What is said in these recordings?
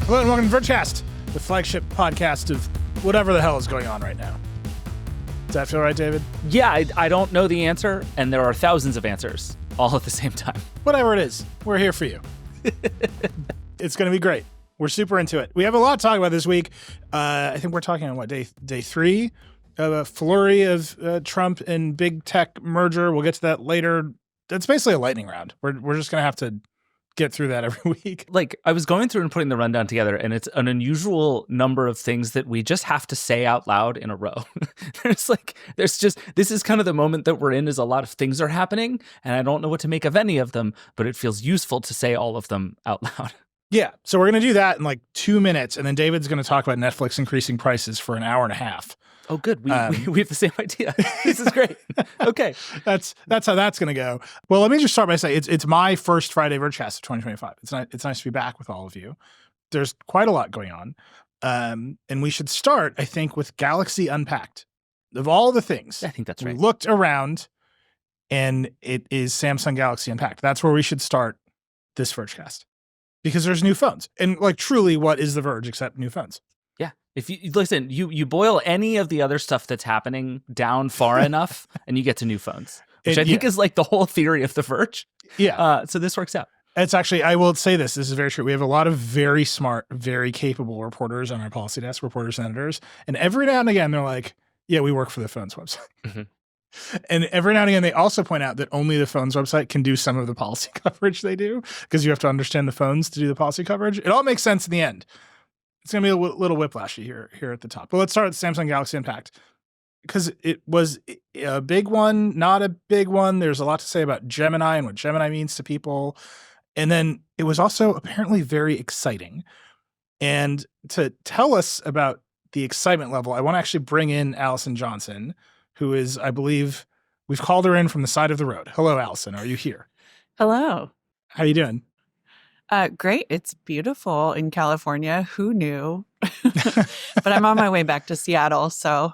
Hello and welcome to Vergecast, the flagship podcast of whatever the hell is going on right now. Does that feel right, David? Yeah, I don't know the answer, and there are thousands of answers all at the same time. Whatever it is, we're here for you. It's going to be great. We're super into it. We have a lot to talk about this week. I think we're talking on, day 3 of a flurry of Trump and big tech merger. We'll get to that later. That's basically a lightning round. We're just going to have to get through that every week. Like, I was going through and putting the rundown together, and it's an unusual number of things that we just have to say out loud in a row. This is kind of the moment that we're in, is a lot of things are happening, and I don't know what to make of any of them, but it feels useful to say all of them out loud. Yeah, so we're going to do that in like 2 minutes, and then David's going to talk about Netflix increasing prices for an hour and a half. Oh, good. We have the same idea. This is great. Okay. That's how that's going to go. Well, let me just start by saying it's my first Friday Vergecast of 2025. It's nice to be back with all of you. There's quite a lot going on. And we should start, I think, with Galaxy Unpacked. Of all the things, I think that's right. We looked around, and it is Samsung Galaxy Unpacked. That's where we should start this Vergecast. Because there's new phones. And like, truly, what is the Verge except new phones? Yeah. If you listen, you boil any of the other stuff that's happening down far enough, and you get to new phones, which I think is like the whole theory of the Verge. Yeah. So this works out. It's actually, I will say this is very true. We have a lot of very smart, very capable reporters on our policy desk, reporters and editors. And every now and again, they're like, yeah, we work for the phones website. Mm-hmm. And every now and again, they also point out that only the phones website can do some of the policy coverage they do, because you have to understand the phones to do the policy coverage. It all makes sense in the end. It's going to be a little whiplashy here at the top. But let's start with Samsung Galaxy Unpacked, because it was a big one, not a big one. There's a lot to say about Gemini and what Gemini means to people. And then it was also apparently very exciting. And to tell us about the excitement level, I want to actually bring in Allison Johnson, who is, I believe, we've called her in from the side of the road. Hello, Allison. Are you here? Hello. How you doing? Great. It's beautiful in California. Who knew? But I'm on my way back to Seattle, so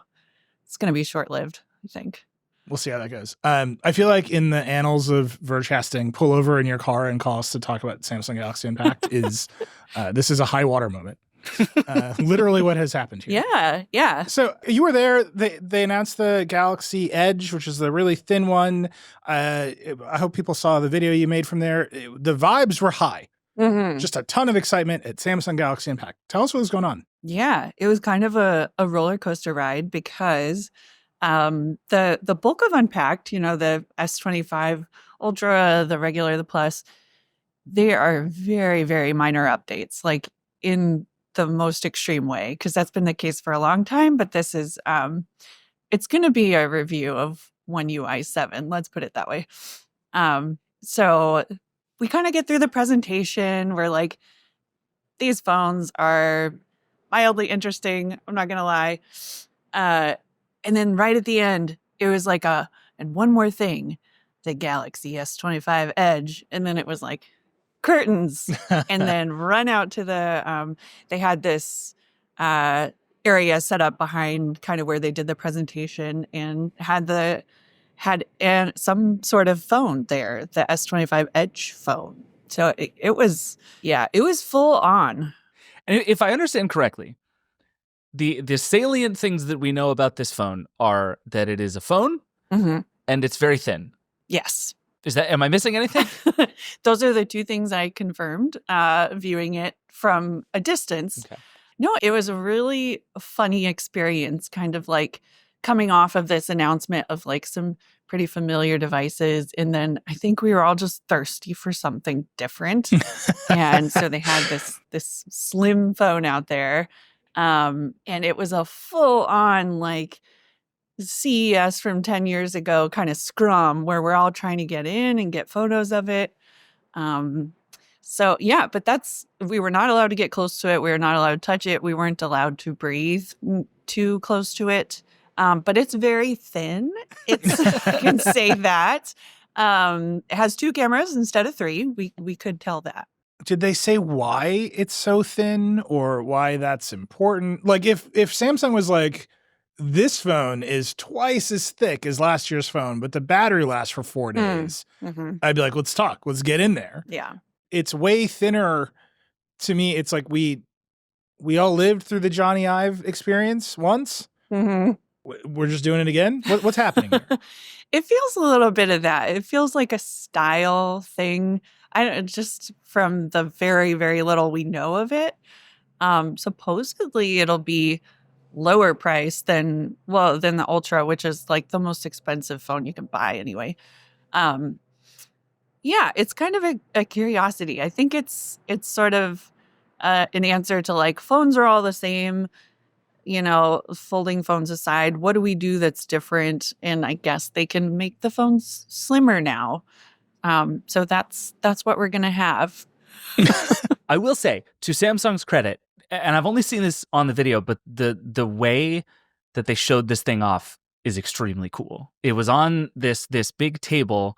it's going to be short-lived, I think. We'll see how that goes. I feel like in the annals of Vergecasting, pull over in your car and call us to talk about Samsung Galaxy Unpacked is this is a high water moment. Literally what has happened here. Yeah. So you were there. They announced the Galaxy Edge, which is the really thin one. I hope people saw the video you made from there. The vibes were high. Mm-hmm. Just a ton of excitement at Samsung Galaxy Unpacked. Tell us what was going on. Yeah, it was kind of a roller coaster ride, because the bulk of Unpacked, the S25 Ultra, the regular, the Plus, they are very, very minor updates, like in the most extreme way, because that's been the case for a long time. But this is, it's going to be a review of One UI 7. Let's put it that way. So we kind of get through the presentation. We're like, these phones are mildly interesting. I'm not going to lie. And then right at the end, it was like and one more thing, the Galaxy S25 Edge. And then it was like, curtains, and then run out to the they had this area set up behind kind of where they did the presentation, and had some sort of phone there, the S25 Edge phone. So it was full on. And if I understand correctly, the salient things that we know about this phone are that it is a phone, mm-hmm. and it's very thin. Yes. Am I missing anything? Those are the two things I confirmed, viewing it from a distance. Okay. No, it was a really funny experience, kind of like coming off of this announcement of like some pretty familiar devices. And then I think we were all just thirsty for something different. And so they had this slim phone out there. And it was a full on like CES from 10 years ago kind of scrum, where we're all trying to get in and get photos of it. So yeah, but we were not allowed to get close to it. We were not allowed to touch it. We weren't allowed to breathe too close to it. But it's very thin. I can say that. It has 2 cameras instead of 3. We could tell that. Did they say why it's so thin, or why that's important? Like if Samsung was like, this phone is twice as thick as last year's phone, but the battery lasts for 4 days, mm-hmm. I'd be like, let's talk. Let's get in there. Yeah. It's way thinner. To me, it's like we we all lived through the Johnny Ive experience once. Mm-hmm. We're just doing it again. What's happening here? It feels a little bit of that. It feels like a style thing. Just from the very, very little we know of it. Supposedly it'll be lower price than the Ultra, which is like the most expensive phone you can buy anyway. Yeah, it's kind of a curiosity. I think it's sort of an answer to like phones are all the same, folding phones aside, what do we do that's different? And I guess they can make the phones slimmer now. So that's what we're going to have. I will say, to Samsung's credit, and I've only seen this on the video, but the way that they showed this thing off is extremely cool. It was on this big table,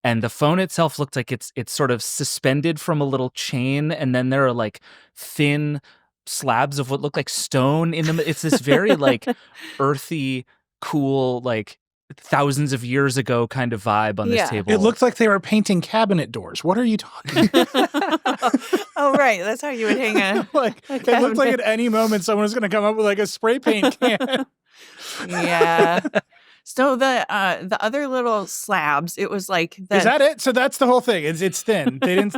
and the phone itself looked like it's sort of suspended from a little chain, and then there are like thin slabs of what look like stone in them. It's this very like earthy, cool, like thousands of years ago kind of vibe on this table. It looked like they were painting cabinet doors. What are you talking about? Oh, right. That's how you would hang a it looked like at any moment someone was going to come up with like a spray paint can. Yeah. So the other little slabs, it was like Is that it? So that's the whole thing. It's thin. They didn't.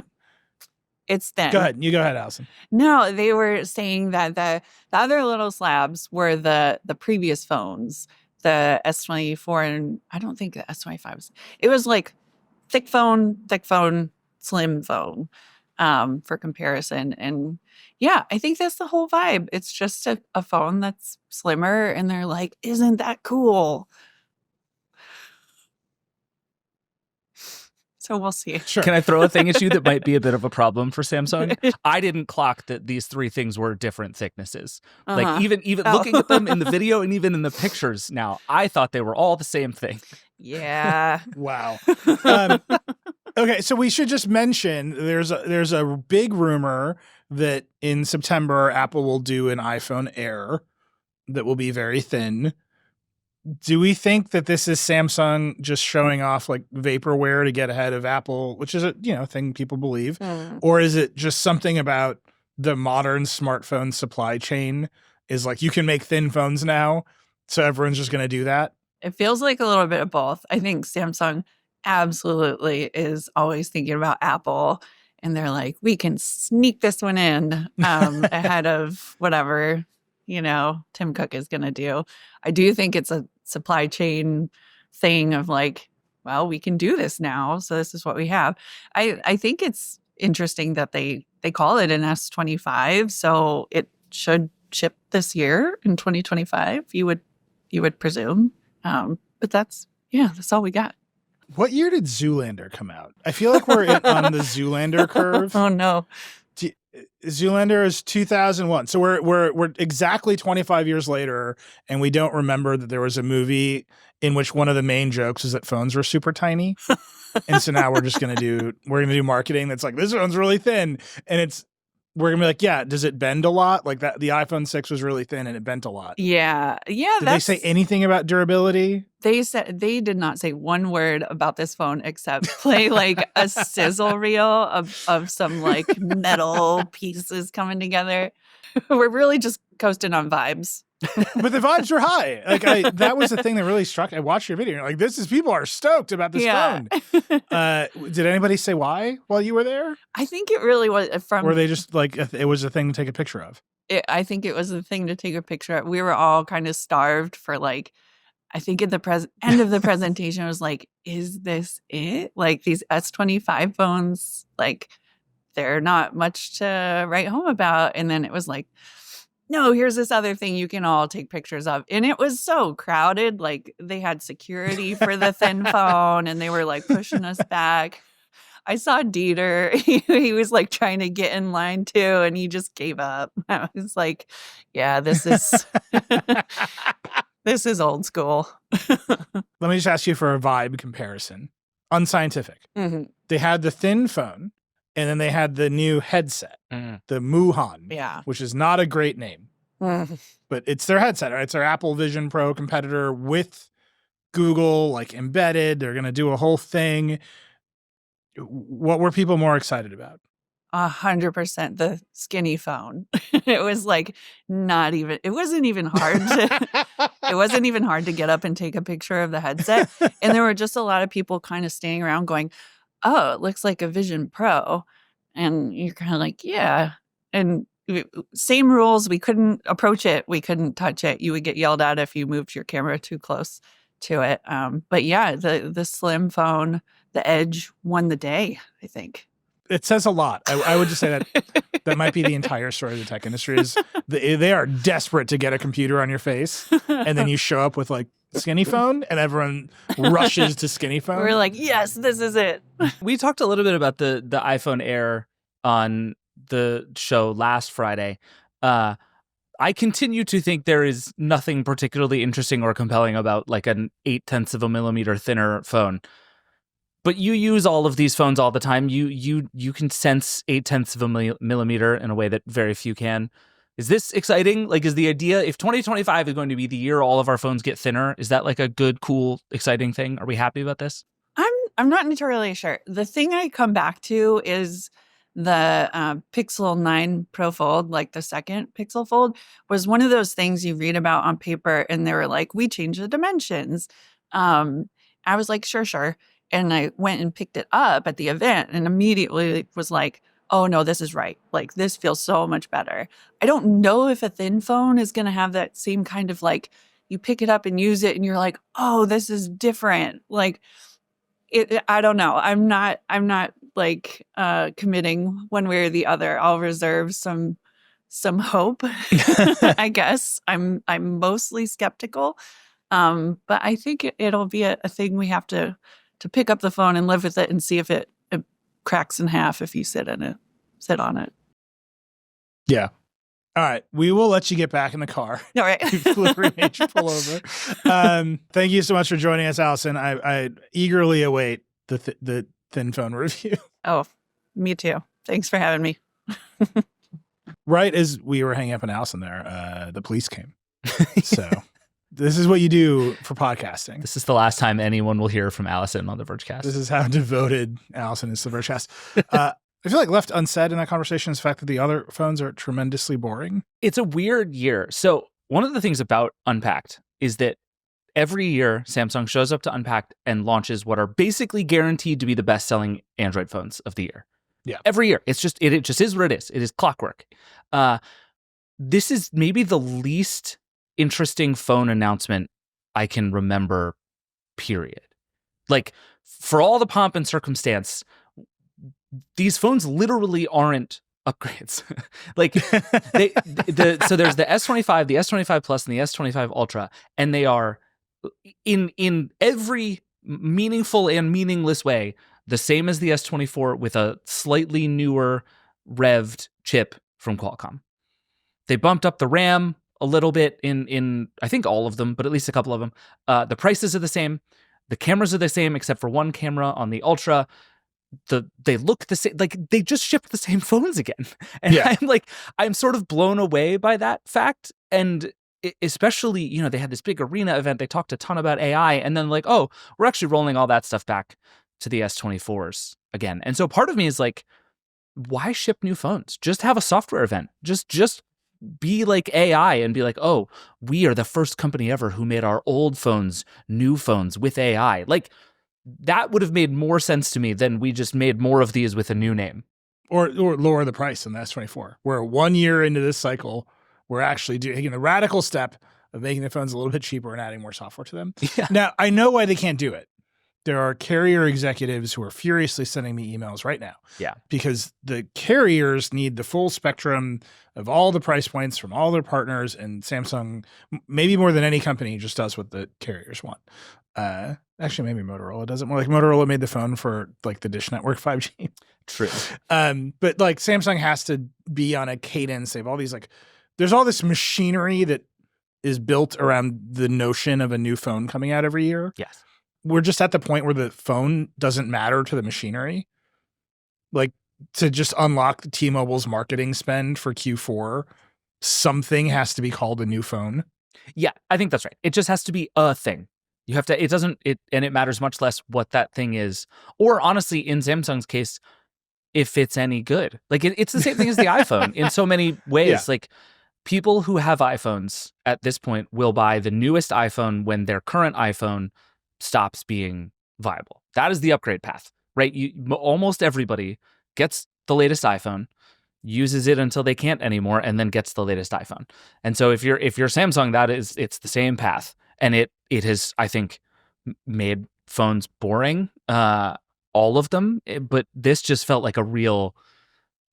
It's thin. Go ahead. You go ahead, Allison. No, they were saying that the other little slabs were the previous phones, the S24, and I don't think the S25 was. It was like thick phone, slim phone, for comparison. And yeah, I think that's the whole vibe. It's just a phone that's slimmer, and they're like, isn't that cool? So we'll see. Sure. Can I throw a thing at you that might be a bit of a problem for Samsung? I didn't clock that these three things were different thicknesses. Like even looking at them in the video and even in the pictures now, I thought they were all the same thing. Yeah. Wow. Okay, so we should just mention there's a big rumor that in September Apple will do an iPhone Air that will be very thin. Do we think that this is Samsung just showing off like vaporware to get ahead of Apple, which is a thing people believe, or is it just something about the modern smartphone supply chain is like you can make thin phones now, so everyone's just going to do that? It feels like a little bit of both. I think Samsung absolutely is always thinking about Apple, and they're like, we can sneak this one in ahead of whatever Tim Cook is going to do. I do think it's a supply chain thing of like, well, we can do this now, so this is what we have. I think it's interesting that they call it an S25, so it should ship this year in 2025. You would presume, but that's all we got. What year did Zoolander come out? I feel like we're on the Zoolander curve. Oh no. Zoolander is 2001. So we're exactly 25 years later, and we don't remember that there was a movie in which one of the main jokes is that phones were super tiny. And so now we're going to do marketing that's like, this one's really thin. And we're going to be like, yeah, does it bend a lot? Like that, the iPhone 6 was really thin and it bent a lot. Yeah. Yeah. Did they say anything about durability? They did not say one word about this phone except play like a sizzle reel of some like metal pieces coming together. We're really just coasting on vibes. But the vibes were high. Like that was the thing that really struck. I watched your video. And you're like, people are stoked about this phone. Did anybody say why while you were there? I think it really was from. Were they just like it was a thing to take a picture of? I think it was a thing to take a picture of. We were all kind of starved for like. I think at the end of the presentation, I was like, "Is this it? Like these S25 phones, like they're not much to write home about." And then it was like. No, here's this other thing you can all take pictures of. And it was so crowded. Like they had security for the thin phone and they were like pushing us back. I saw Dieter. He was like trying to get in line too. And he just gave up. I was like, yeah, this is this is old school. Let me just ask you for a vibe comparison. Unscientific. Mm-hmm. They had the thin phone. And then they had the new headset, the Muhan, which is not a great name, but it's their headset. Right? It's their Apple Vision Pro competitor with Google, like embedded. They're going to do a whole thing. What were people more excited about? 100% the skinny phone. It was like it wasn't even hard to get up and take a picture of the headset. And there were just a lot of people kind of standing around going, oh, it looks like a Vision Pro. And you're kind of like, yeah. And same rules. We couldn't approach it. We couldn't touch it. You would get yelled at if you moved your camera too close to it. But yeah, the slim phone, the Edge won the day, I think. It says a lot. I would just say that might be the entire story of the tech industry is they are desperate to get a computer on your face. And then you show up with like skinny phone and everyone rushes to skinny phone. We're like, yes, this is it. We talked a little bit about the iPhone Air on the show last Friday. I continue to think there is nothing particularly interesting or compelling about like an 0.8 of a millimeter thinner phone. But you use all of these phones all the time. You can sense 0.8 of a millimeter in a way that very few can. Is this exciting? Like, is the idea, if 2025 is going to be the year all of our phones get thinner, is that like a good, cool, exciting thing? Are we happy about this? I'm not entirely sure. The thing I come back to is the Pixel 9 Pro Fold, like the second Pixel Fold, was one of those things you read about on paper and they were like, we changed the dimensions. I was like, sure. And I went and picked it up at the event and immediately was like, oh no, this is right. Like this feels so much better. I don't know if a thin phone is going to have that same kind of like, you pick it up and use it and you're like, oh, this is different. Like I don't know. I'm not like committing one way or the other. I'll reserve some hope. I guess I'm mostly skeptical. But I think it'll be a thing we have to pick up the phone and live with it and see if it cracks in half if you sit on it. Yeah. All right. We will let you get back in the car. All right. Before we made you pull over. Thank you so much for joining us, Allison. I eagerly await the thin phone review. Oh, me too. Thanks for having me. Right as we were hanging up on Allison there, the police came. So this is what you do for podcasting. This is the last time anyone will hear from Allison on the Vergecast. This is how devoted Allison is to the Vergecast. I feel like left unsaid in that conversation is the fact that the other phones are tremendously boring. It's a weird year. So one of the things about Unpacked is that every year Samsung shows up to Unpacked and launches what are basically guaranteed to be the best-selling Android phones of the year. Yeah. Every year. It just is what it is. It is clockwork. This is maybe the least interesting phone announcement I can remember, period. Like, for all the pomp and circumstance, these phones literally aren't upgrades. Like, so there's the S25, the S25 Plus, and the S25 Ultra, and they are in every meaningful and meaningless way the same as the S24 with a slightly newer revved chip from Qualcomm. They bumped up the RAM a little bit in I think all of them, but at least a couple of them. The prices are the same. The cameras are the same, except for one camera on the Ultra. They look the same. Like, they just shipped the same phones again. And yeah. I'm sort of blown away by that fact. And especially, they had this big arena event. They talked a ton about AI, and then like, oh, we're actually rolling all that stuff back to the S24s again. And so part of me is like, why ship new phones? Just have a software event. Just be like AI and be like, oh, we are the first company ever who made our old phones new phones with AI. Like, that would have made more sense to me than we just made more of these with a new name. Or lower the price in the S24. We're 1 year into this cycle. We're actually taking the radical step of making the phones a little bit cheaper and adding more software to them. Yeah. Now, I know why they can't do it. There are carrier executives who are furiously sending me emails right now. Yeah. Because the carriers need the full spectrum of all the price points from all their partners, and Samsung, maybe more than any company, just does what the carriers want. Actually, maybe Motorola doesn't. More like Motorola made the phone for like the Dish Network 5G. True. But like Samsung has to be on a cadence. They have all these like, there's all this machinery that is built around the notion of a new phone coming out every year. Yes. We're just at the point where the phone doesn't matter to the machinery. Like, to just unlock the T-Mobile's marketing spend for Q4, something has to be called a new phone. Yeah, I think that's right. It just has to be a thing. You have to, and it matters much less what that thing is. Or honestly, in Samsung's case, if it's any good. Like it's the same thing as the iPhone in so many ways. Yeah. Like people who have iPhones at this point will buy the newest iPhone when their current iPhone stops being viable. That is the upgrade path, right? Almost everybody gets the latest iPhone, uses it until they can't anymore, and then gets the latest iPhone. And so if you're Samsung, it's the same path, and it has, I think, made phones boring, all of them. But this just felt like a real,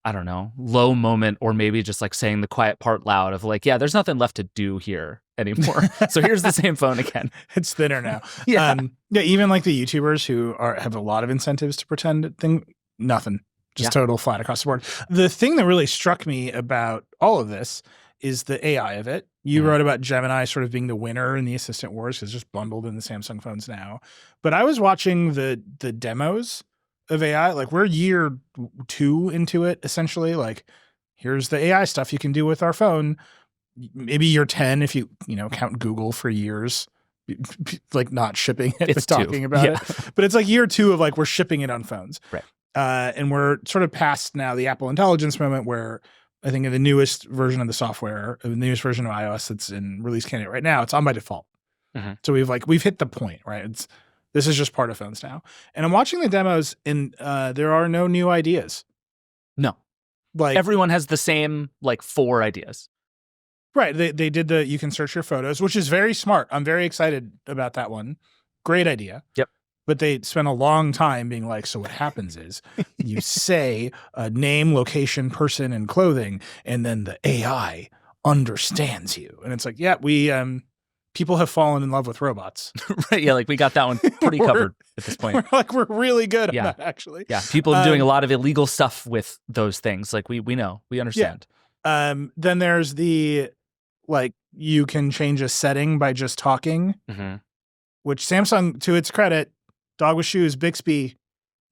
I don't know, low moment, or maybe just like saying the quiet part loud of like, yeah, there's nothing left to do here anymore. So here's the same phone again. It's thinner now. Yeah. Yeah. Even like the YouTubers who have a lot of incentives to pretend nothing, just total flat across the board. The thing that really struck me about all of this is the AI of it. You wrote about Gemini sort of being the winner in the assistant wars because it's just bundled in the Samsung phones now. But I was watching the demos of AI. Like we're year 2 into it, essentially. Like here's the AI stuff you can do with our phone. Maybe year 10 if you count Google for years, like not shipping it, It's but talking about it. But it's like year 2 of like we're shipping it on phones. Right. And we're sort of past now the Apple Intelligence moment where I think in the newest version of the software, the newest version of iOS that's in release candidate right now, it's on by default. Mm-hmm. So we've hit the point, right? This is just part of phones now. And I'm watching the demos and there are no new ideas. No. Like everyone has the same like 4 ideas. Right. They did you can search your photos, which is very smart. I'm very excited about that one. Great idea. Yep. But they spent a long time being like, so what happens is you say a name, location, person, and clothing, and then the AI understands you. And it's like, yeah, we people have fallen in love with robots. Right. Yeah, like we got that one pretty covered at this point. We're really good at that, actually. Yeah. People are doing a lot of illegal stuff with those things. Like we know, we understand. Yeah. Then there's the like you can change a setting by just talking, which Samsung, to its credit, dog with shoes, Bixby,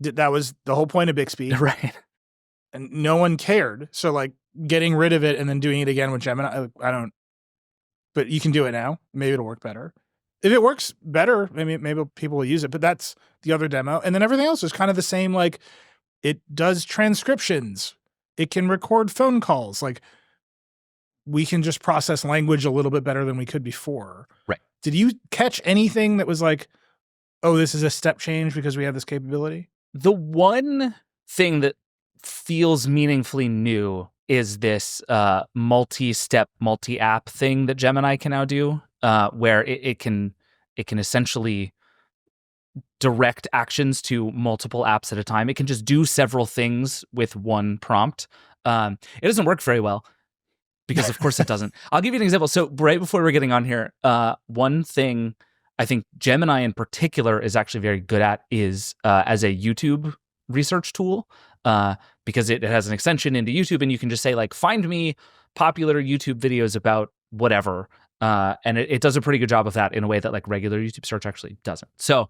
that was the whole point of Bixby. Right. And no one cared. So like getting rid of it and then doing it again with Gemini, but you can do it now. Maybe it'll work better. If it works better, maybe people will use it, but that's the other demo. And then everything else is kind of the same. Like it does transcriptions. It can record phone calls. Like we can just process language a little bit better than we could before. Right. Did you catch anything that was like, oh, this is a step change because we have this capability? The one thing that feels meaningfully new is this multi-step, multi-app thing that Gemini can now do, where it can essentially direct actions to multiple apps at a time. It can just do several things with one prompt. It doesn't work very well because, of course, it doesn't. I'll give you an example. So right before we're getting on here, one thing I think Gemini in particular is actually very good at is as a YouTube research tool, because it has an extension into YouTube, and you can just say like, find me popular YouTube videos about whatever. And it does a pretty good job of that in a way that like regular YouTube search actually doesn't. So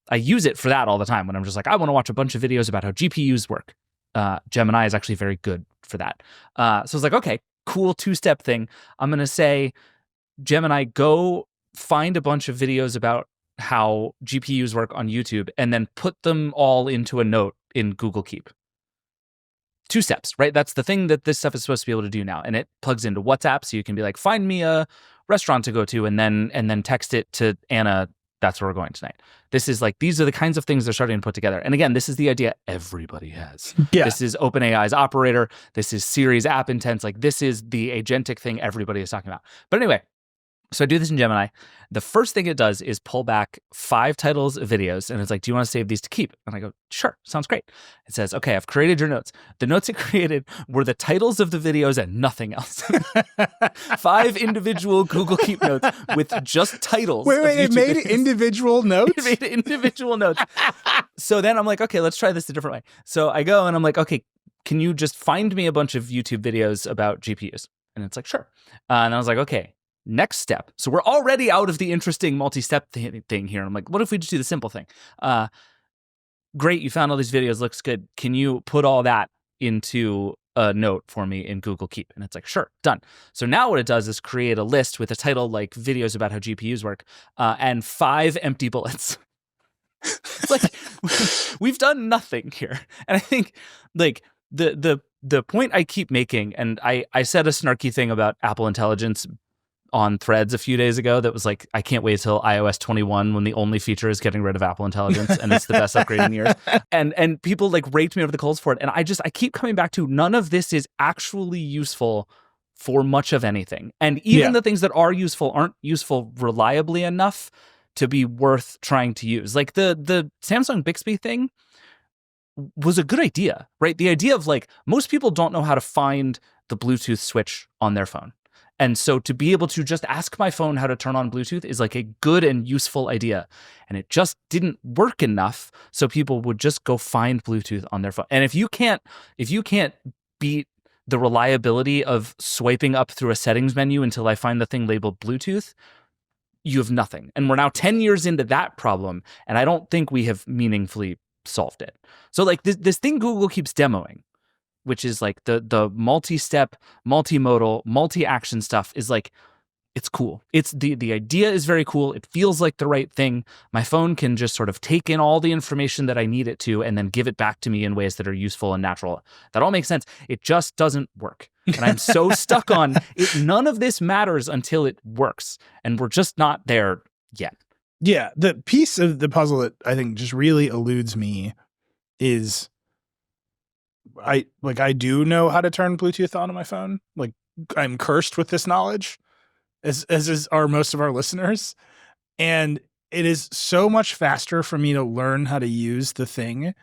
I use it for that all the time when I'm just like, I want to watch a bunch of videos about how GPUs work. Gemini is actually very good for that. So I was like, okay, cool 2-step thing. I'm going to say, Gemini, go find a bunch of videos about how GPUs work on YouTube and then put them all into a note in Google Keep. 2 steps, right? That's the thing that this stuff is supposed to be able to do now. And it plugs into WhatsApp, so you can be like, find me a restaurant to go to, and then text it to Anna, that's where we're going tonight. This is like, these are the kinds of things they're starting to put together. And again, this is the idea everybody has. Yeah. This is OpenAI's Operator. This is Siri's App Intents. Like this is the agentic thing everybody is talking about. But anyway, so I do this in Gemini. The first thing it does is pull back 5 titles of videos, and it's like, do you want to save these to keep? And I go, sure, sounds great. It says, okay, I've created your notes. The notes it created were the titles of the videos and nothing else. 5 individual Google Keep notes with just titles. Wait, it made individual notes? It made individual notes. So then I'm like, okay, let's try this a different way. So I go and I'm like, okay, can you just find me a bunch of YouTube videos about GPUs? And it's like, sure. And I was like, okay. Next step. So we're already out of the interesting multi-step thing here. I'm like, what if we just do the simple thing? Great, you found all these videos, looks good. Can you put all that into a note for me in Google Keep? And it's like, sure, done. So now what it does is create a list with a title like videos about how GPUs work, and 5 empty bullets. It's like we've done nothing here. And I think like the point I keep making, and I said a snarky thing about Apple Intelligence on Threads a few days ago that was like, I can't wait till iOS 21 when the only feature is getting rid of Apple Intelligence and it's the best upgrade in years. And people like raked me over the coals for it. And I keep coming back to none of this is actually useful for much of anything. And even the things that are useful aren't useful reliably enough to be worth trying to use. Like the Samsung Bixby thing was a good idea, right? The idea of like, most people don't know how to find the Bluetooth switch on their phone. And so to be able to just ask my phone how to turn on Bluetooth is like a good and useful idea. And it just didn't work enough. So people would just go find Bluetooth on their phone. And if you can't beat the reliability of swiping up through a settings menu until I find the thing labeled Bluetooth, you have nothing. And we're now 10 years into that problem. And I don't think we have meaningfully solved it. So like this thing Google keeps demoing, which is like the multi-step, multimodal, multi-action stuff is like, it's cool. It's the idea is very cool. It feels like the right thing. My phone can just sort of take in all the information that I need it to and then give it back to me in ways that are useful and natural. That all makes sense. It just doesn't work. And I'm so stuck on it. None of this matters until it works. And we're just not there yet. Yeah. The piece of the puzzle that I think just really eludes me is I do know how to turn Bluetooth on my phone. Like I'm cursed with this knowledge, as are most of our listeners. And it is so much faster for me to learn how to use the thing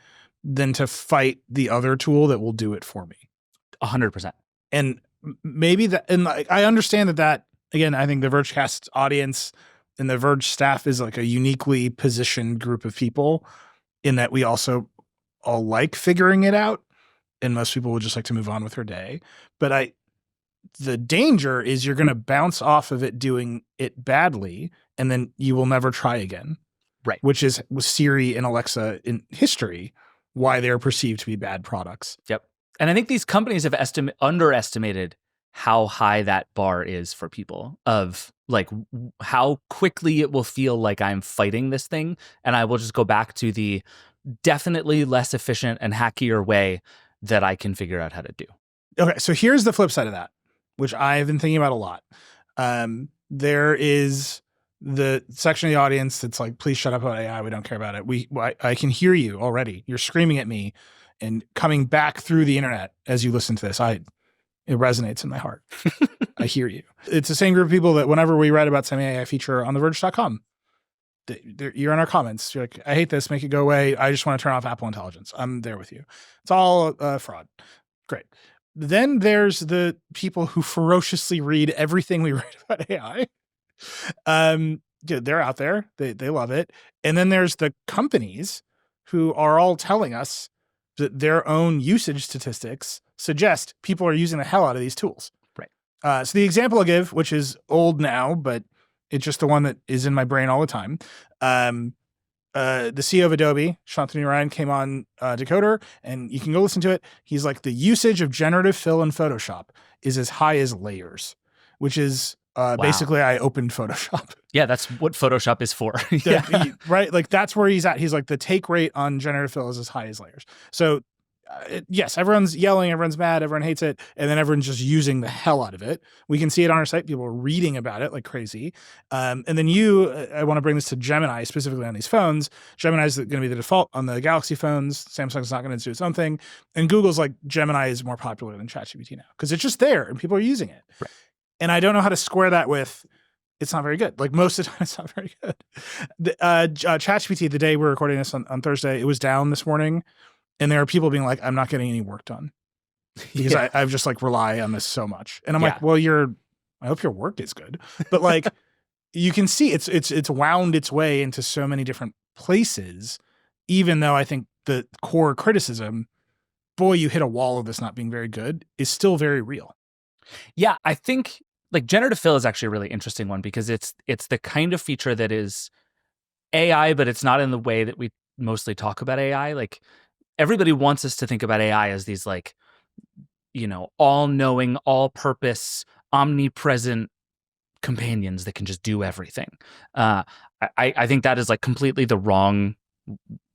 than to fight the other tool that will do it for me. 100%. And maybe that, and I understand that again, I think the Vergecast audience and the Verge staff is like a uniquely positioned group of people in that we also all like figuring it out. And most people would just like to move on with their day. But the danger is you're going to bounce off of it doing it badly, and then you will never try again. Right. Which is with Siri and Alexa in history, why they're perceived to be bad products. Yep. And I think these companies have underestimated how high that bar is for people of like how quickly it will feel like I'm fighting this thing. And I will just go back to the definitely less efficient and hackier way that I can figure out how to do. Okay, so here's the flip side of that, which I've been thinking about a lot. There is the section of the audience that's like, please shut up about AI. We don't care about it. I can hear you already. You're screaming at me and coming back through the internet as you listen to this. It resonates in my heart. I hear you. It's the same group of people that whenever we write about some AI feature on theverge.com, you're in our comments. You're like, I hate this. Make it go away. I just want to turn off Apple Intelligence. I'm there with you. It's all fraud. Great. Then there's the people who ferociously read everything we write about AI. They're out there. They love it. And then there's the companies who are all telling us that their own usage statistics suggest people are using the hell out of these tools. Right. So the example I'll give, which is old now, but it's just the one that is in my brain all the time. The CEO of Adobe, Shantanu Narayan, came on Decoder, and you can go listen to it. He's like, the usage of generative fill in Photoshop is as high as layers, which is basically I opened Photoshop. Yeah, that's what Photoshop is for. Right? Like that's where he's at. He's like, the take rate on generative fill is as high as layers. So yes, everyone's yelling, everyone's mad, everyone hates it, and then everyone's just using the hell out of it. We can see it on our site. People are reading about it like crazy. And then I want to bring this to Gemini, specifically on these phones. Gemini is going to be the default on the Galaxy phones. Samsung's not going to do its own thing. And Google's like, Gemini is more popular than ChatGPT now because it's just there and people are using it. Right. And I don't know how to square that with it's not very good. Like most of the time, it's not very good. ChatGPT, the day we're recording this on Thursday, it was down this morning. And there are people being like, I'm not getting any work done because I've just like rely on this so much. And I'm like, well, I hope your work is good. But like, you can see it's wound its way into so many different places, even though I think the core criticism, boy, you hit a wall of this not being very good, is still very real. Yeah, I think like generative fill is actually a really interesting one because it's the kind of feature that is AI, but it's not in the way that we mostly talk about AI. Like, everybody wants us to think about AI as these like, all-knowing, all-purpose, omnipresent companions that can just do everything. I think that is like completely the wrong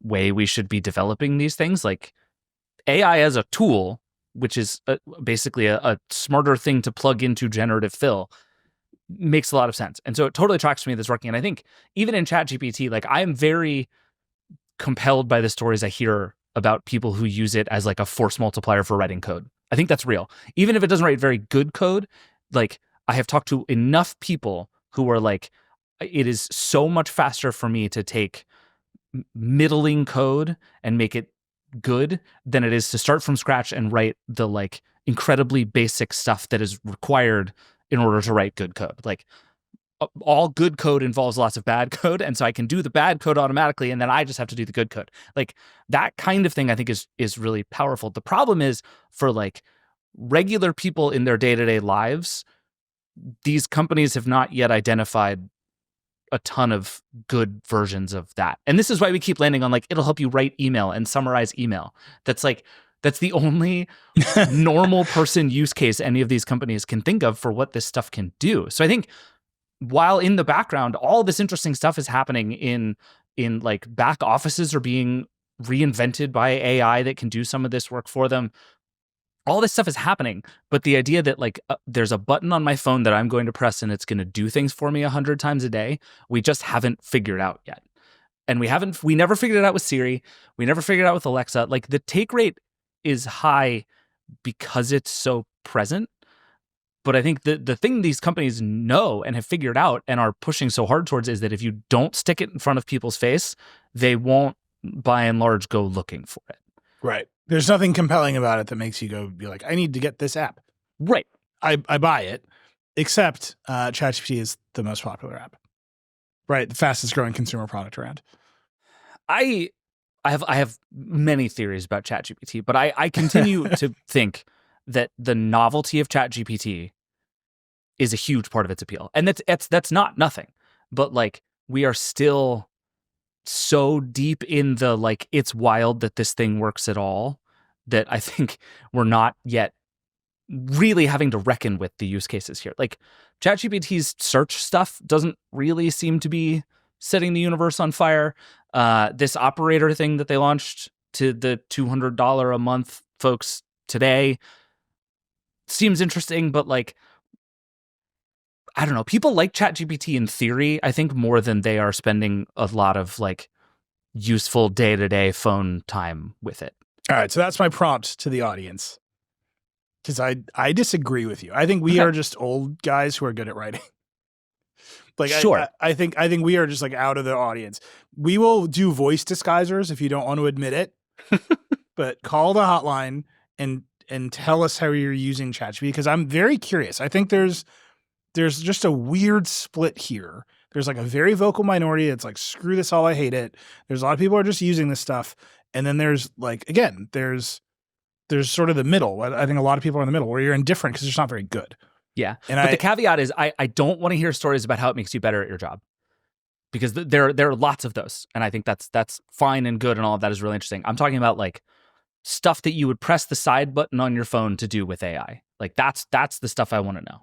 way we should be developing these things. Like AI as a tool, which is basically a smarter thing to plug into generative fill, makes a lot of sense. And so it totally tracks to me that's working. And I think even in ChatGPT, like I am very compelled by the stories I hear about people who use it as like a force multiplier for writing code. I think that's real. Even if it doesn't write very good code, like I have talked to enough people who are like, it is so much faster for me to take middling code and make it good than it is to start from scratch and write the like incredibly basic stuff that is required in order to write good code. Like all good code involves lots of bad code, and so I can do the bad code automatically, and then I just have to do the good code. Like that kind of thing I think is really powerful. The problem is for like regular people in their day-to-day lives, these companies have not yet identified a ton of good versions of that. And this is why we keep landing on like, it'll help you write email and summarize email. That's the only normal person use case any of these companies can think of for what this stuff can do. So I think while in the background, all this interesting stuff is happening in like back offices are being reinvented by AI that can do some of this work for them. All this stuff is happening, but the idea that like there's a button on my phone that I'm going to press and it's going to do things for me 100 times a day, we just haven't figured out yet. And we never figured it out with Siri. We never figured it out with Alexa. Like the take rate is high because it's so present. But I think the thing these companies know and have figured out and are pushing so hard towards is that if you don't stick it in front of people's face, they won't by and large go looking for it. Right. There's nothing compelling about it that makes you go be like, I need to get this app. Right. I buy it, except ChatGPT is the most popular app. Right. The fastest growing consumer product around. I have many theories about ChatGPT, but I continue to think that the novelty of ChatGPT is a huge part of its appeal. And that's not nothing. But like we are still so deep in the like it's wild that this thing works at all that I think we're not yet really having to reckon with the use cases here. Like ChatGPT's search stuff doesn't really seem to be setting the universe on fire. This operator thing that they launched to the $200 a month folks today seems interesting, but like I don't know. People like ChatGPT in theory, I think, more than they are spending a lot of like useful day-to-day phone time with it. All right, so that's my prompt to the audience. Because I disagree with you. I think we are just old guys who are good at writing. Like sure. I think we are just like out of the audience. We will do voice disguisers if you don't want to admit it. But call the hotline and tell us how you're using ChatGPT, because I'm very curious. I think there's just a weird split here. There's like a very vocal minority that's like, screw this all, I hate it. There's a lot of people who are just using this stuff. And then there's like, again, there's sort of the middle. I think a lot of people are in the middle where you're indifferent because it's not very good. Yeah. But the caveat is I don't want to hear stories about how it makes you better at your job, because there are lots of those. And I think that's fine and good and all of that is really interesting. I'm talking about like stuff that you would press the side button on your phone to do with AI. Like that's the stuff I want to know.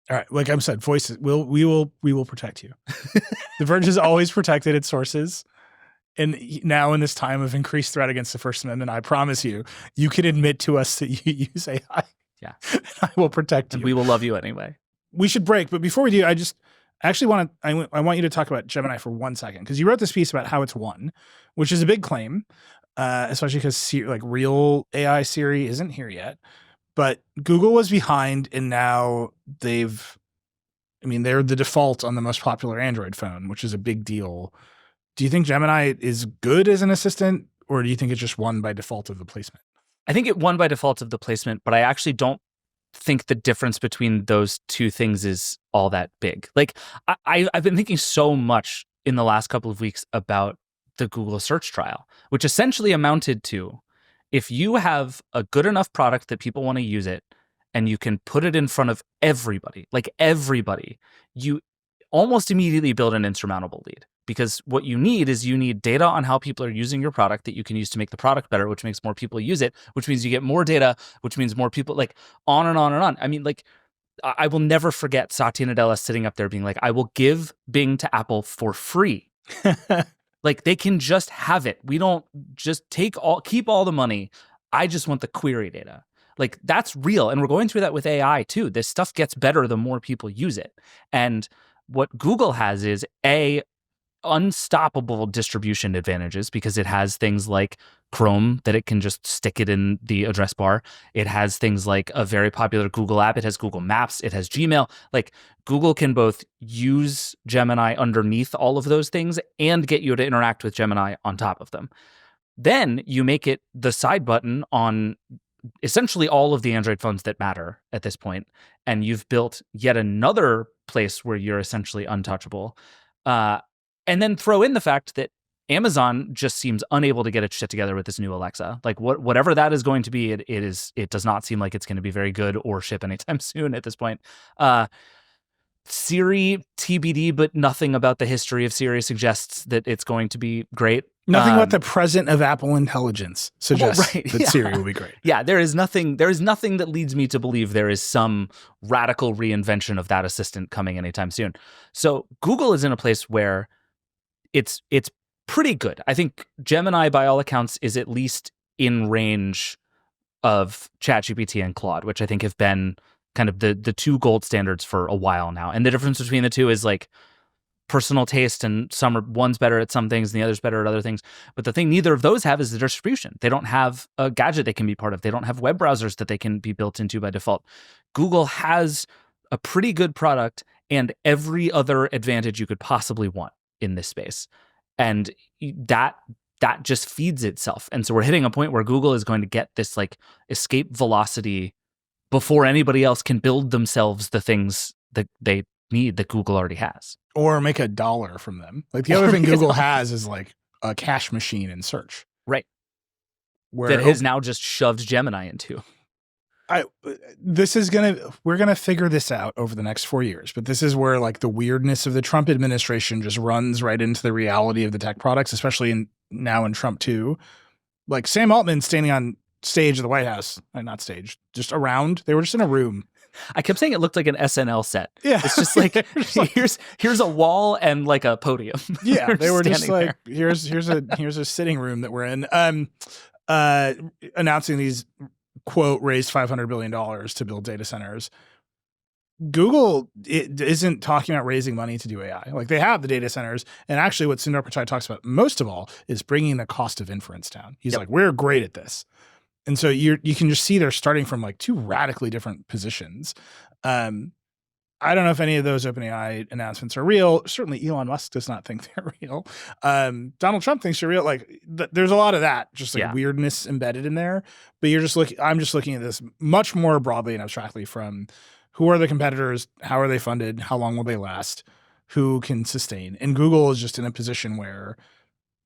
All right. Like I said, voices, we will protect you. The Verge has always protected its sources. And now in this time of increased threat against the First Amendment, I promise you can admit to us that you use AI. Yeah. I will protect you. And we will love you anyway. We should break. But before we do, I want you to talk about Gemini for 1 second, because you wrote this piece about how it's won, which is a big claim, especially because like real AI Siri isn't here yet. But Google was behind, and now they're the default on the most popular Android phone, which is a big deal. Do you think Gemini is good as an assistant, or do you think it just won by default of the placement? I think it won by default of the placement, but I actually don't think the difference between those two things is all that big. Like I've been thinking so much in the last couple of weeks about the Google search trial, which essentially amounted to, if you have a good enough product that people want to use it and you can put it in front of everybody, you almost immediately build an insurmountable lead. Because what you need data on how people are using your product that you can use to make the product better, which makes more people use it, which means you get more data, which means more people, like on and on and on. I mean, like I will never forget Satya Nadella sitting up there being like, I will give Bing to Apple for free. Like they can just have it. We don't just keep all the money. I just want the query data. Like that's real. And we're going through that with AI too. This stuff gets better the more people use it. And what Google has is unstoppable distribution advantages because it has things like Chrome that it can just stick it in the address bar. It has things like a very popular Google app. It has Google Maps. It has Gmail. Like Google can both use Gemini underneath all of those things and get you to interact with Gemini on top of them. Then you make it the side button on essentially all of the Android phones that matter at this point, and you've built yet another place where you're essentially untouchable. And then throw in the fact that Amazon just seems unable to get its shit together with this new Alexa. Like whatever that is going to be, it does not seem like it's going to be very good or ship anytime soon at this point. Siri TBD, but nothing about the history of Siri suggests that it's going to be great. Nothing about the present of Apple intelligence suggests that Siri will be great. Yeah, there is nothing that leads me to believe there is some radical reinvention of that assistant coming anytime soon. So Google is in a place where it's pretty good. I think Gemini, by all accounts, is at least in range of ChatGPT and Claude, which I think have been kind of the two gold standards for a while now. And the difference between the two is like personal taste, and one's better at some things and the other's better at other things. But the thing neither of those have is the distribution. They don't have a gadget they can be part of. They don't have web browsers that they can be built into by default. Google has a pretty good product and every other advantage you could possibly want in this space. And that just feeds itself. And so we're hitting a point where Google is going to get this like escape velocity before anybody else can build themselves the things that they need that Google already has. Or make $1 from them. Like the other thing Google has is like a cache machine in search. Right. Where that has now just shoved Gemini into. We're gonna figure this out over the next 4 years, but this is where like the weirdness of the Trump administration just runs right into the reality of the tech products, especially now in Trump 2. Like Sam Altman standing on stage of the White House, not stage, just around. They were just in a room. I kept saying it looked like an SNL set. Yeah, it's just like here's a wall and like a podium. Yeah, they were just like here's a sitting room that we're in. Announcing these quote raised $500 billion to build data centers. Google isn't talking about raising money to do AI. Like they have the data centers, and actually, what Sundar Pichai talks about most of all is bringing the cost of inference down. He's like, we're great at this. And so you can just see they're starting from like two radically different positions. I don't know if any of those OpenAI announcements are real. Certainly Elon Musk does not think they're real. Donald Trump thinks they're real. Like there's a lot of that, just like weirdness embedded in there. But I'm just looking at this much more broadly and abstractly from who are the competitors, how are they funded, how long will they last, who can sustain. And Google is just in a position where,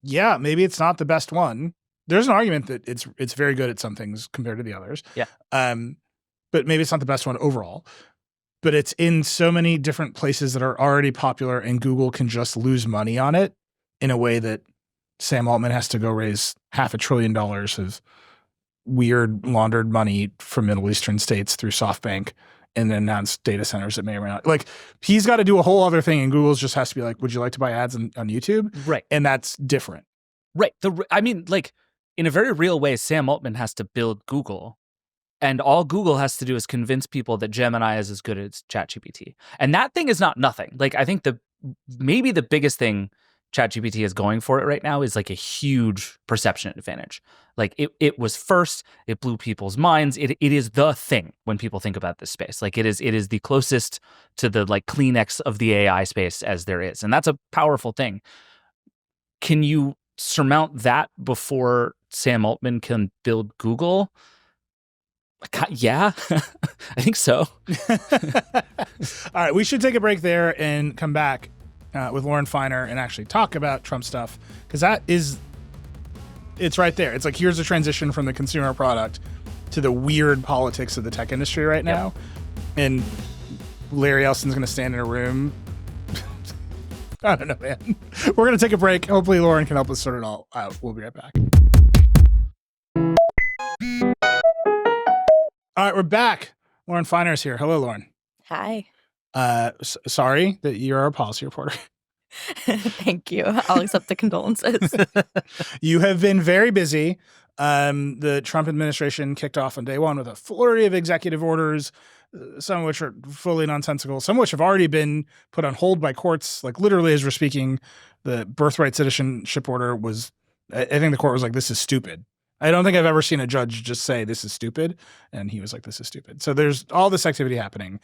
yeah, maybe it's not the best one. There's an argument that it's very good at some things compared to the others. Yeah. But maybe it's not the best one overall. But it's in so many different places that are already popular, and Google can just lose money on it in a way that Sam Altman has to go raise $500 billion of weird laundered money from Middle Eastern states through SoftBank and then announce data centers that may or may not. Like he's got to do a whole other thing, and Google's just has to be like, would you like to buy ads on YouTube? Right. And that's different. Right. In a very real way, Sam Altman has to build Google, and all Google has to do is convince people that Gemini is as good as ChatGPT. And that thing is not nothing. Like, I think maybe the biggest thing ChatGPT is going for it right now is like a huge perception advantage. Like it was first, it blew people's minds. It is the thing when people think about this space. Like it is the closest to the like Kleenex of the AI space as there is. And that's a powerful thing. Can you surmount that before Sam Altman can build Google? Yeah, I think so. All right, we should take a break there and come back with Lauren Feiner and actually talk about Trump stuff, because it's right there. It's like, here's a transition from the consumer product to the weird politics of the tech industry right now. And Larry Elson's going to stand in a room. I don't know, man. We're going to take a break. Hopefully Lauren can help us sort it all out. We'll be right back. All right, we're back. Lauren Feiner is here. Hello, Lauren. Hi. Sorry that you're our policy reporter. Thank you. I'll accept the condolences. You have been very busy. The Trump administration kicked off on day one with a flurry of executive orders, some of which are fully nonsensical, some of which have already been put on hold by courts. Like literally as we're speaking, the birthright citizenship order was, I think the court was like, this is stupid. I don't think I've ever seen a judge just say this is stupid. And he was like, this is stupid. So there's all this activity happening.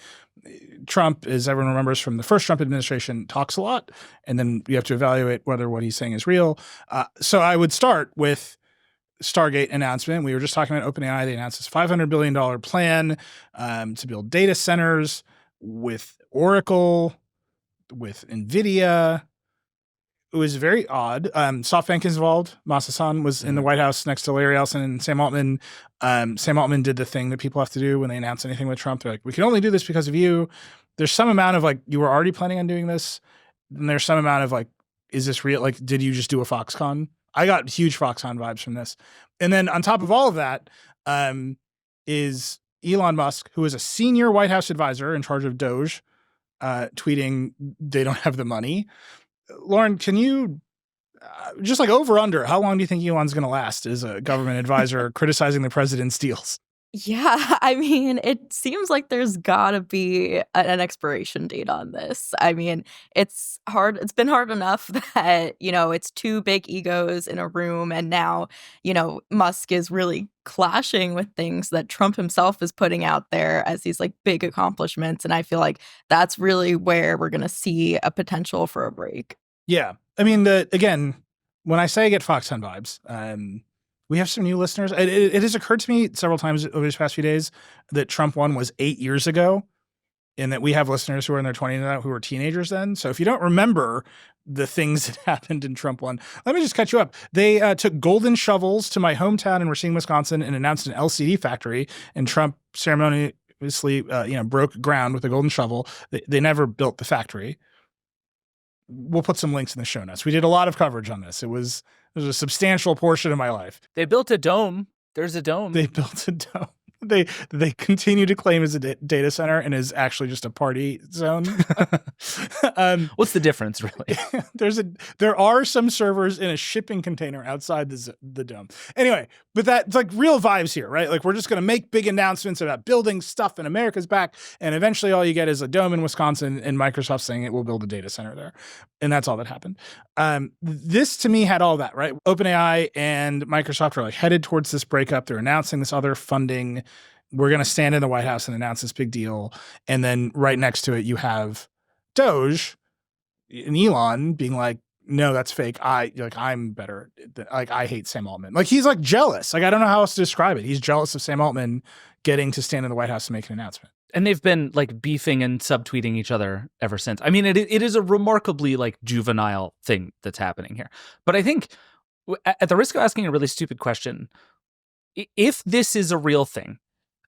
Trump, as everyone remembers from the first Trump administration, talks a lot. And then you have to evaluate whether what he's saying is real. So I would start with Stargate announcement. We were just talking about OpenAI. They announced this $500 billion plan to build data centers with Oracle, with NVIDIA. It was very odd. SoftBank is involved. Masa-san was in the White House next to Larry Ellison and Sam Altman. Sam Altman did the thing that people have to do when they announce anything with Trump. They're like, we can only do this because of you. There's some amount of like, you were already planning on doing this. And there's some amount of like, is this real? Like, did you just do a Foxconn? I got huge Foxconn vibes from this. And then on top of all of that is Elon Musk, who is a senior White House advisor in charge of Doge, tweeting they don't have the money. Lauren, can you just like over under, how long do you think Elon's going to last as a government advisor criticizing the president's deals? Yeah, I mean, it seems like there's gotta be an expiration date on this. I mean, it's hard. It's been hard enough that, it's two big egos in a room. And now, Musk is really clashing with things that Trump himself is putting out there as these like big accomplishments. And I feel like that's really where we're going to see a potential for a break. Yeah. I mean, again, when I say I get Foxconn vibes, we have some new listeners. It has occurred to me several times over these past few days that Trump won was 8 years ago, and that we have listeners who are in their 20s now who were teenagers then. So if you don't remember the things that happened in Trump 1, let me just catch you up. They took golden shovels to my hometown in Racine, Wisconsin, and announced an LCD factory, and Trump ceremoniously broke ground with a golden shovel. They never built the factory. We'll put some links in the show notes. We did a lot of coverage on this. It was a substantial portion of my life. They built a dome. There's a dome. They built a dome. They continue to claim as a data center and is actually just a party zone. What's the difference, really? There are some servers in a shipping container outside the dome. Anyway, but that's like real vibes here, right? Like we're just going to make big announcements about building stuff and America's back, and eventually all you get is a dome in Wisconsin and Microsoft saying it will build a data center there, and that's all that happened. This to me had all that, right? OpenAI and Microsoft are like headed towards this breakup. They're announcing this other funding. We're going to stand in the White House and announce this big deal. And then right next to it, you have Doge and Elon being like, no, that's fake. I'm better. Like, I hate Sam Altman. Like, he's like jealous. Like, I don't know how else to describe it. He's jealous of Sam Altman getting to stand in the White House and make an announcement. And they've been like beefing and subtweeting each other ever since. I mean, it is a remarkably like juvenile thing that's happening here. But I think at the risk of asking a really stupid question, if this is a real thing,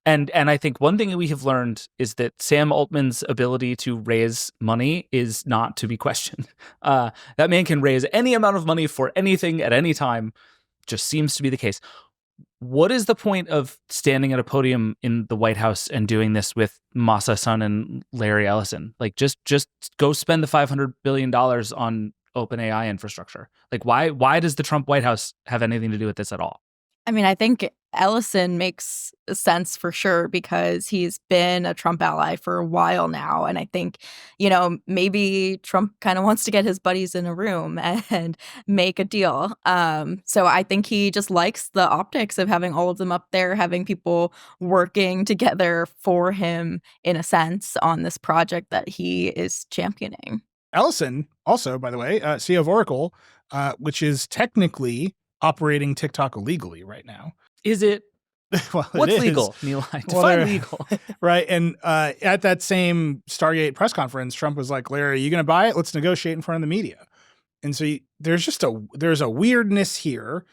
and I think one thing that we have learned is that Sam Altman's ability to raise money is not to be questioned. That man can raise any amount of money for anything at any time, just seems to be the case. What is the point of standing at a podium in the White House and doing this with Masa-san and Larry Ellison? Like, just go spend the $500 billion on OpenAI infrastructure. Like, why does the Trump White House have anything to do with this at all? I mean, I think Ellison makes sense for sure because he's been a Trump ally for a while now. And I think, maybe Trump kind of wants to get his buddies in a room and make a deal. So I think he just likes the optics of having all of them up there, having people working together for him in a sense on this project that he is championing. Ellison, also, by the way, CEO of Oracle, which is technically operating TikTok illegally right now. Is it? Well, what's it legal, Neil? Define legal. Right. And at that same Stargate press conference, Trump was like, Larry, are you going to buy it? Let's negotiate in front of the media. And so there's a weirdness here.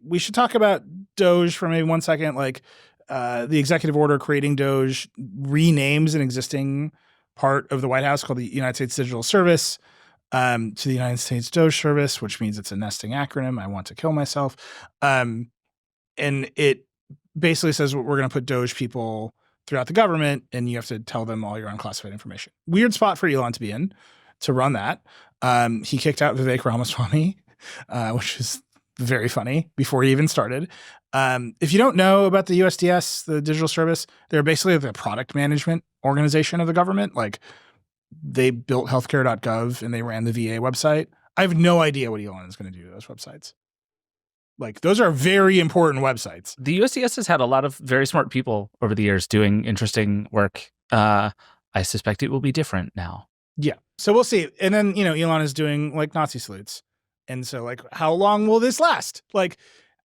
We should talk about Doge for maybe 1 second. Like the executive order creating Doge renames an existing part of the White House called the United States Digital Service to the United States Doge Service, which means it's a nesting acronym. I want to kill myself. And it basically says we're going to put Doge people throughout the government, and you have to tell them all your unclassified information. Weird spot for Elon to be in. to run that. He kicked out Vivek Ramaswamy, which is very funny, before he even started. If you don't know about the USDS, the digital service, they're basically the product management organization of the government. Like, they built healthcare.gov and they ran the VA website. I have no idea what Elon is going to do to those websites. Like, those are very important websites. The USDS has had a lot of very smart people over the years doing interesting work. I suspect it will be different now. Yeah. So we'll see. And then, Elon is doing like Nazi salutes. And so, like, how long will this last? Like,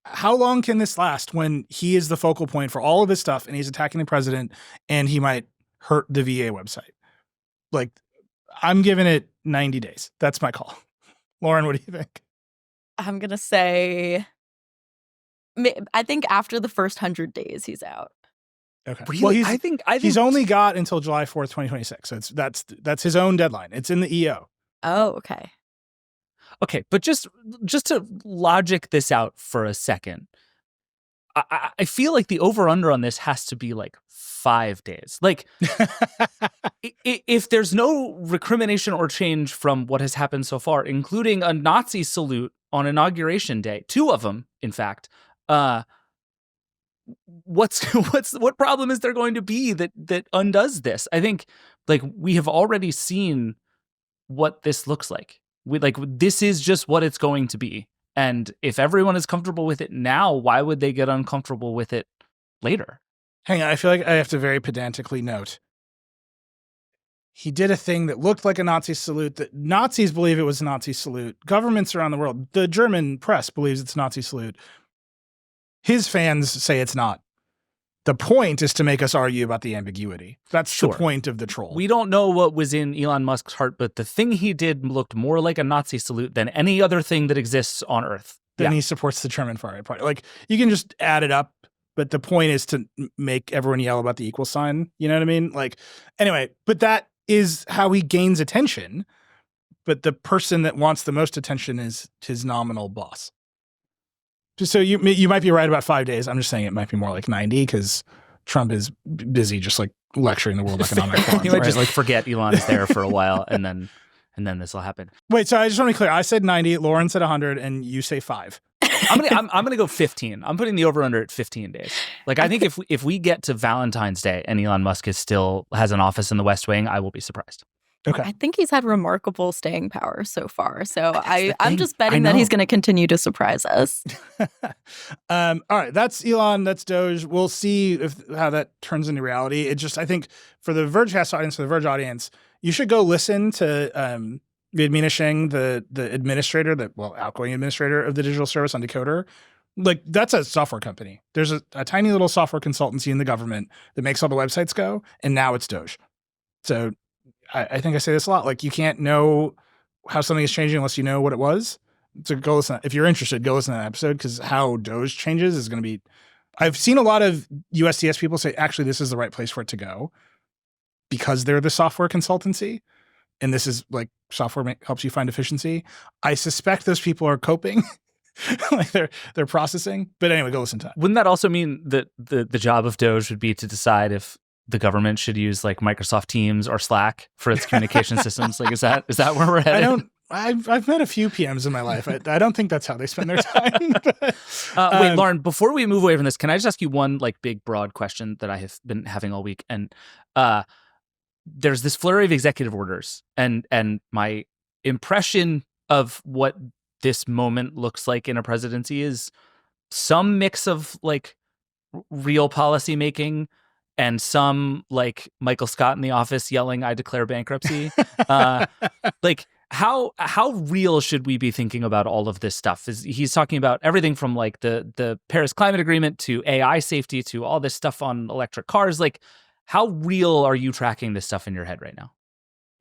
how long can this last when he is the focal point for all of his stuff and he's attacking the president and he might hurt the VA website? Like, I'm giving it 90 days. That's my call. Lauren, what do you think? I'm going to say, I think after the first 100 days, he's out. Okay. Really? Well, I think he's only got until July 4th, 2026. So that's his own deadline. It's in the EO. Oh, okay. Okay, but just to logic this out for a second, I feel like the over-under on this has to be like 5 days. Like, if there's no recrimination or change from what has happened so far, including a Nazi salute on Inauguration Day, 2 of them, in fact, what problem is there going to be that undoes this? I think, like, we have already seen what this looks like. This is just what it's going to be. And if everyone is comfortable with it now, why would they get uncomfortable with it later? Hang on, I feel like I have to very pedantically note. He did a thing that looked like a Nazi salute, that Nazis believe it was a Nazi salute. Governments around the world, the German press believes it's a Nazi salute. His fans say it's not. The point is to make us argue about the ambiguity. That's the point of the troll. We don't know what was in Elon Musk's heart, but the thing he did looked more like a Nazi salute than any other thing that exists on Earth. Then he supports the German Far Right Party. Like, you can just add it up, but the point is to make everyone yell about the equal sign. You know what I mean? Like, anyway, but that is how he gains attention. But the person that wants the most attention is his nominal boss. So you might be right about 5 days. I'm just saying it might be more like 90 because Trump is busy just like lecturing the World Economic Forum. He might just like forget Elon is there for a while, and then this will happen. Wait, so I just want to be clear. I said 90, Lauren said 100, and you say 5. I'm gonna go 15. I'm putting the over under at 15 days. Like, I think if we get to Valentine's Day and Elon Musk still has an office in the West Wing, I will be surprised. Okay. I think he's had remarkable staying power so far. So I'm just betting that he's going to continue to surprise us. All right. That's Elon. That's Doge. We'll see how that turns into reality. I think for the Vergecast audience, for the Verge audience, you should go listen to Vidmina Shing, the administrator, outgoing administrator of the digital service on Decoder. Like, that's a software company. There's a tiny little software consultancy in the government that makes all the websites go, and now it's Doge. So I think I say this a lot. Like, you can't know how something is changing unless you know what it was. So go listen. If you're interested, go listen to that episode, because how Doge changes is going to be. I've seen a lot of USDS people say, actually, this is the right place for it to go, because they're the software consultancy, and this is like software helps you find efficiency. I suspect those people are coping, like they're processing. But anyway, go listen to that. Wouldn't that also mean that the job of Doge would be to decide if the government should use like Microsoft Teams or Slack for its communication systems? Like, is that where we're headed? I've met a few PMs in my life. I don't think that's how they spend their time. Wait, Lauren, before we move away from this, can I just ask you one like big broad question that I have been having all week? And there's this flurry of executive orders, and my impression of what this moment looks like in a presidency is some mix of like real policy making and some like Michael Scott in The Office yelling, "I declare bankruptcy." Like, how real should we be thinking about all of this stuff? He's talking about everything from like the Paris Climate Agreement to AI safety to all this stuff on electric cars. Like, how real are you tracking this stuff in your head right now?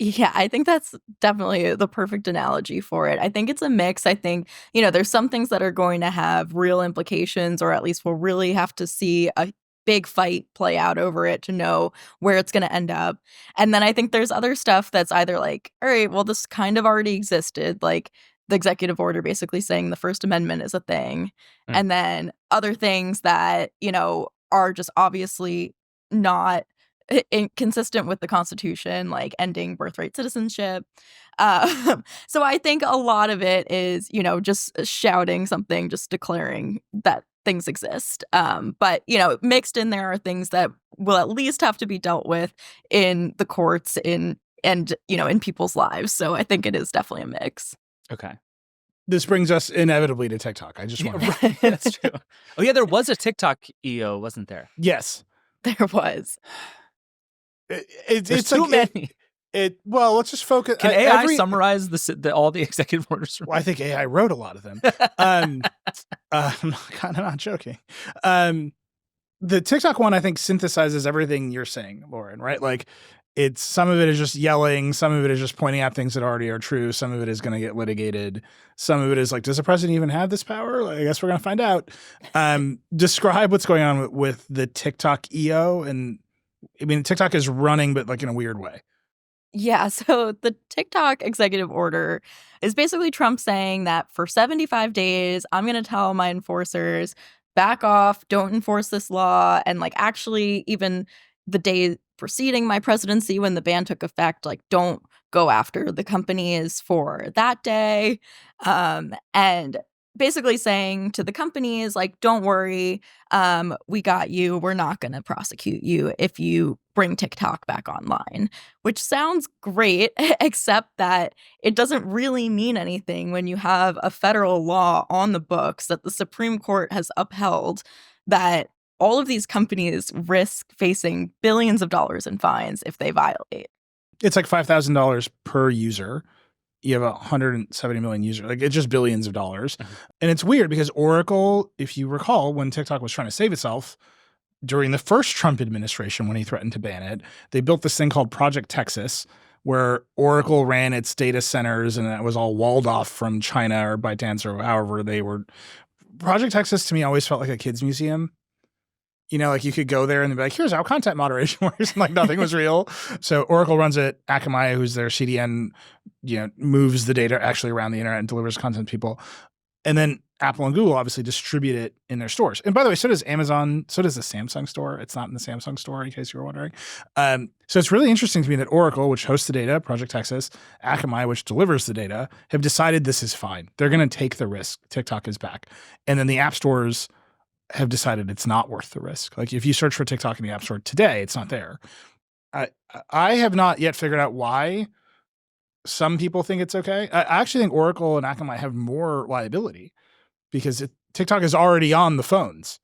Yeah, I think that's definitely the perfect analogy for it. I think it's a mix. I think, there's some things that are going to have real implications, or at least we'll really have to see a big fight play out over it to know where it's going to end up. And then I think there's other stuff that's either like, all right, well, this kind of already existed, like the executive order basically saying the First Amendment is a thing. And then other things that, are just obviously not consistent with the Constitution, like ending birthright citizenship. So I think a lot of it is, just shouting something, just declaring that things exist. But, mixed in there are things that will at least have to be dealt with in the courts, in people's lives. So I think it is definitely a mix. Okay. This brings us inevitably to TikTok. I just want to... That's true. Oh, yeah, there was a TikTok EO, wasn't there? Yes. There was. It's too many. Well, let's just focus. Can AI summarize all the executive orders? Well, I think AI wrote a lot of them. I'm kind of not joking. The TikTok one, I think, synthesizes everything you're saying, Lauren, right? Like, some of it is just yelling. Some of it is just pointing out things that already are true. Some of it is going to get litigated. Some of it is like, does the president even have this power? Like, I guess we're going to find out. Describe what's going on with the TikTok EO. And I mean, TikTok is running, but like in a weird way. Yeah, so the TikTok executive order is basically Trump saying that for 75 days, I'm going to tell my enforcers, back off, don't enforce this law. And like actually even the day preceding my presidency when the ban took effect, like don't go after the companies for that day. And basically saying to the companies, like, don't worry, we got you. We're not going to prosecute you if you bring TikTok back online, which sounds great, except that it doesn't really mean anything when you have a federal law on the books that the Supreme Court has upheld that all of these companies risk facing billions of dollars in fines if they violate. It's like $5,000 per user. You have 170 million users. Like, it's just billions of dollars. Mm-hmm. And it's weird because Oracle, if you recall, when TikTok was trying to save itself during the first Trump administration, when he threatened to ban it, they built this thing called Project Texas, where Oracle ran its data centers and it was all walled off from China or ByteDance or however they were. Project Texas to me always felt like a kid's museum. Like you could go there and they'd be like, here's how content moderation works. And like nothing was real. So Oracle runs it. Akamai, who's their CDN, moves the data actually around the internet and delivers content to people. And then Apple and Google obviously distribute it in their stores. And by the way, so does Amazon. So does the Samsung store. It's not in the Samsung store, in case you were wondering. So it's really interesting to me that Oracle, which hosts the data, Project Texas, Akamai, which delivers the data, have decided this is fine. They're going to take the risk. TikTok is back. And then the app stores have decided it's not worth the risk. Like if you search for TikTok in the App Store today, it's not there. I have not yet figured out why some people think it's okay. I actually think Oracle and Akamai have more liability because TikTok is already on the phones,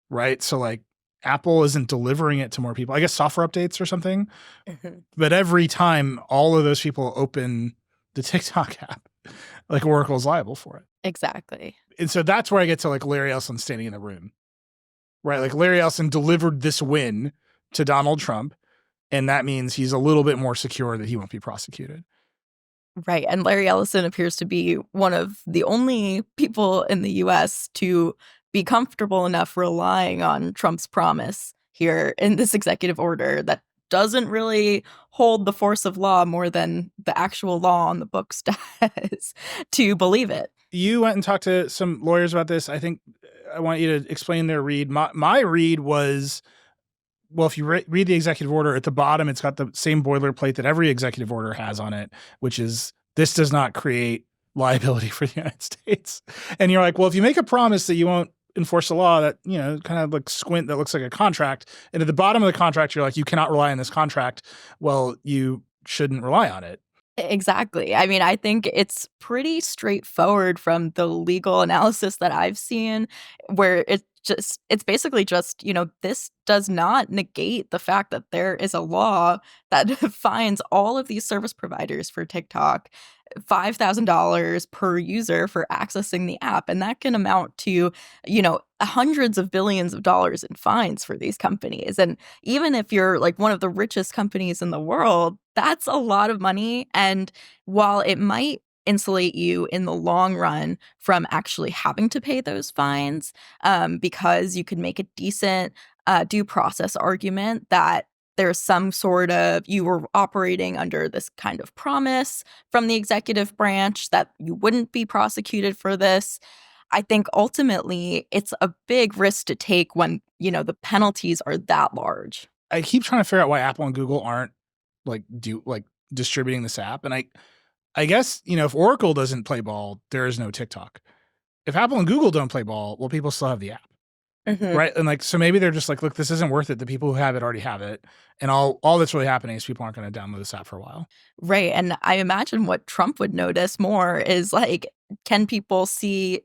right? So like Apple isn't delivering it to more people. I guess software updates or something. Mm-hmm. But every time all of those people open the TikTok app, like Oracle's liable for it. Exactly. And so that's where I get to like Larry Ellison standing in the room, right? Like Larry Ellison delivered this win to Donald Trump, and that means he's a little bit more secure that he won't be prosecuted. Right. And Larry Ellison appears to be one of the only people in the U.S. to be comfortable enough relying on Trump's promise here in this executive order that doesn't really hold the force of law more than the actual law on the books does to believe it. You went and talked to some lawyers about this. I think I want you to explain their read. My read was, well, if you read the executive order at the bottom, it's got the same boilerplate that every executive order has on it, which is this does not create liability for the United States. And you're like, well, if you make a promise that you won't enforce the law, that, kind of like squint, that looks like a contract. And at the bottom of the contract, you're like, you cannot rely on this contract. Well, you shouldn't rely on it. Exactly. I mean, I think it's pretty straightforward from the legal analysis that I've seen, where it's basically just, this does not negate the fact that there is a law that fines all of these service providers for TikTok $5,000 per user for accessing the app. And that can amount to, hundreds of billions of dollars in fines for these companies. And even if you're like one of the richest companies in the world, that's a lot of money. And while it might insulate you in the long run from actually having to pay those fines, because you could make a decent due process argument that there's some sort of, you were operating under this kind of promise from the executive branch that you wouldn't be prosecuted for this. I think ultimately it's a big risk to take when, the penalties are that large. I keep trying to figure out why Apple and Google aren't like distributing this app. And I guess, if Oracle doesn't play ball, there is no TikTok. If Apple and Google don't play ball, well, people still have the app. Mhm. Right. And so maybe they're just like, look, this isn't worth it. The people who have it already have it. And all that's really happening is people aren't going to download this app for a while. Right. And I imagine what Trump would notice more is like, can people see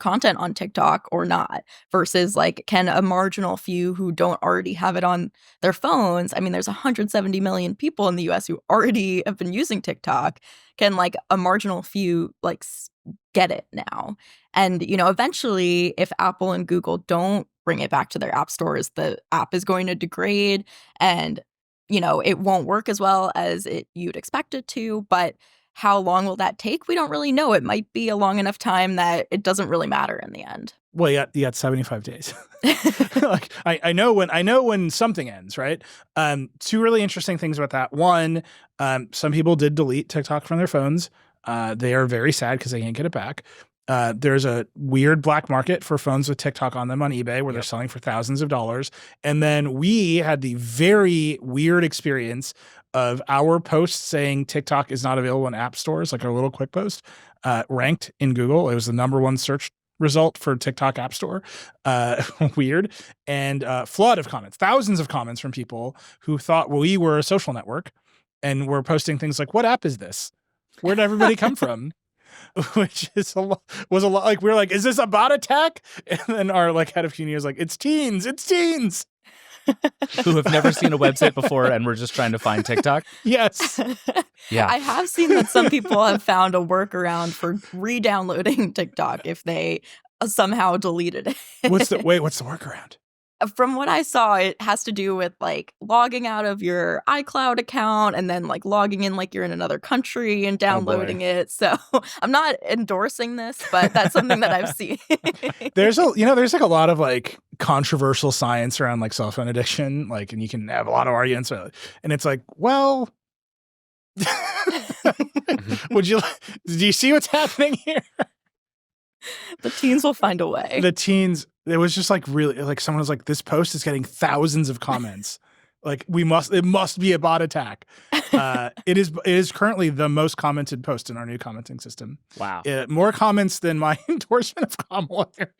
content on TikTok or not? Versus like, can a marginal few who don't already have it on their phones, I mean, there's 170 million people in the US who already have been using TikTok, can like a marginal few like get it now? And, eventually if Apple and Google don't bring it back to their app stores, the app is going to degrade and, it won't work as well as you'd expect it to. But how long will that take? We don't really know. It might be a long enough time that it doesn't really matter in the end. Well, you got 75 days. Like I know when something ends, right? Two really interesting things about that. One, some people did delete TikTok from their phones. They are very sad because they can't get it back. There's a weird black market for phones with TikTok on them on eBay where they're selling for thousands of dollars. And then we had the very weird experience of our post saying TikTok is not available in app stores, like our little quick post, ranked in Google. It was the #1 search result for TikTok App Store. Weird. And flood of comments, thousands of comments from people who thought we were a social network and were posting things like, what app is this? Where did everybody come from? Which was a lot like, we were like, is this a bot attack? And then our like head of community was like, it's teens. Who have never seen a website before and we're just trying to find TikTok. Yes. Yeah. I have seen that some people have found a workaround for re-downloading TikTok if they somehow deleted it. What's the workaround? From what I saw, it has to do with like logging out of your iCloud account and then like logging in like you're in another country and downloading it. So I'm not endorsing this, but that's something that I've seen. There's like a lot of like controversial science around like cell phone addiction, like, and you can have a lot of arguments, and it's like, well, do you see what's happening here? The teens will find a way. It was just like really like someone was like, this post is getting thousands of comments. Like it must be a bot attack. It is currently the most commented post in our new commenting system. Wow. More comments than my endorsement of Kamala Harris.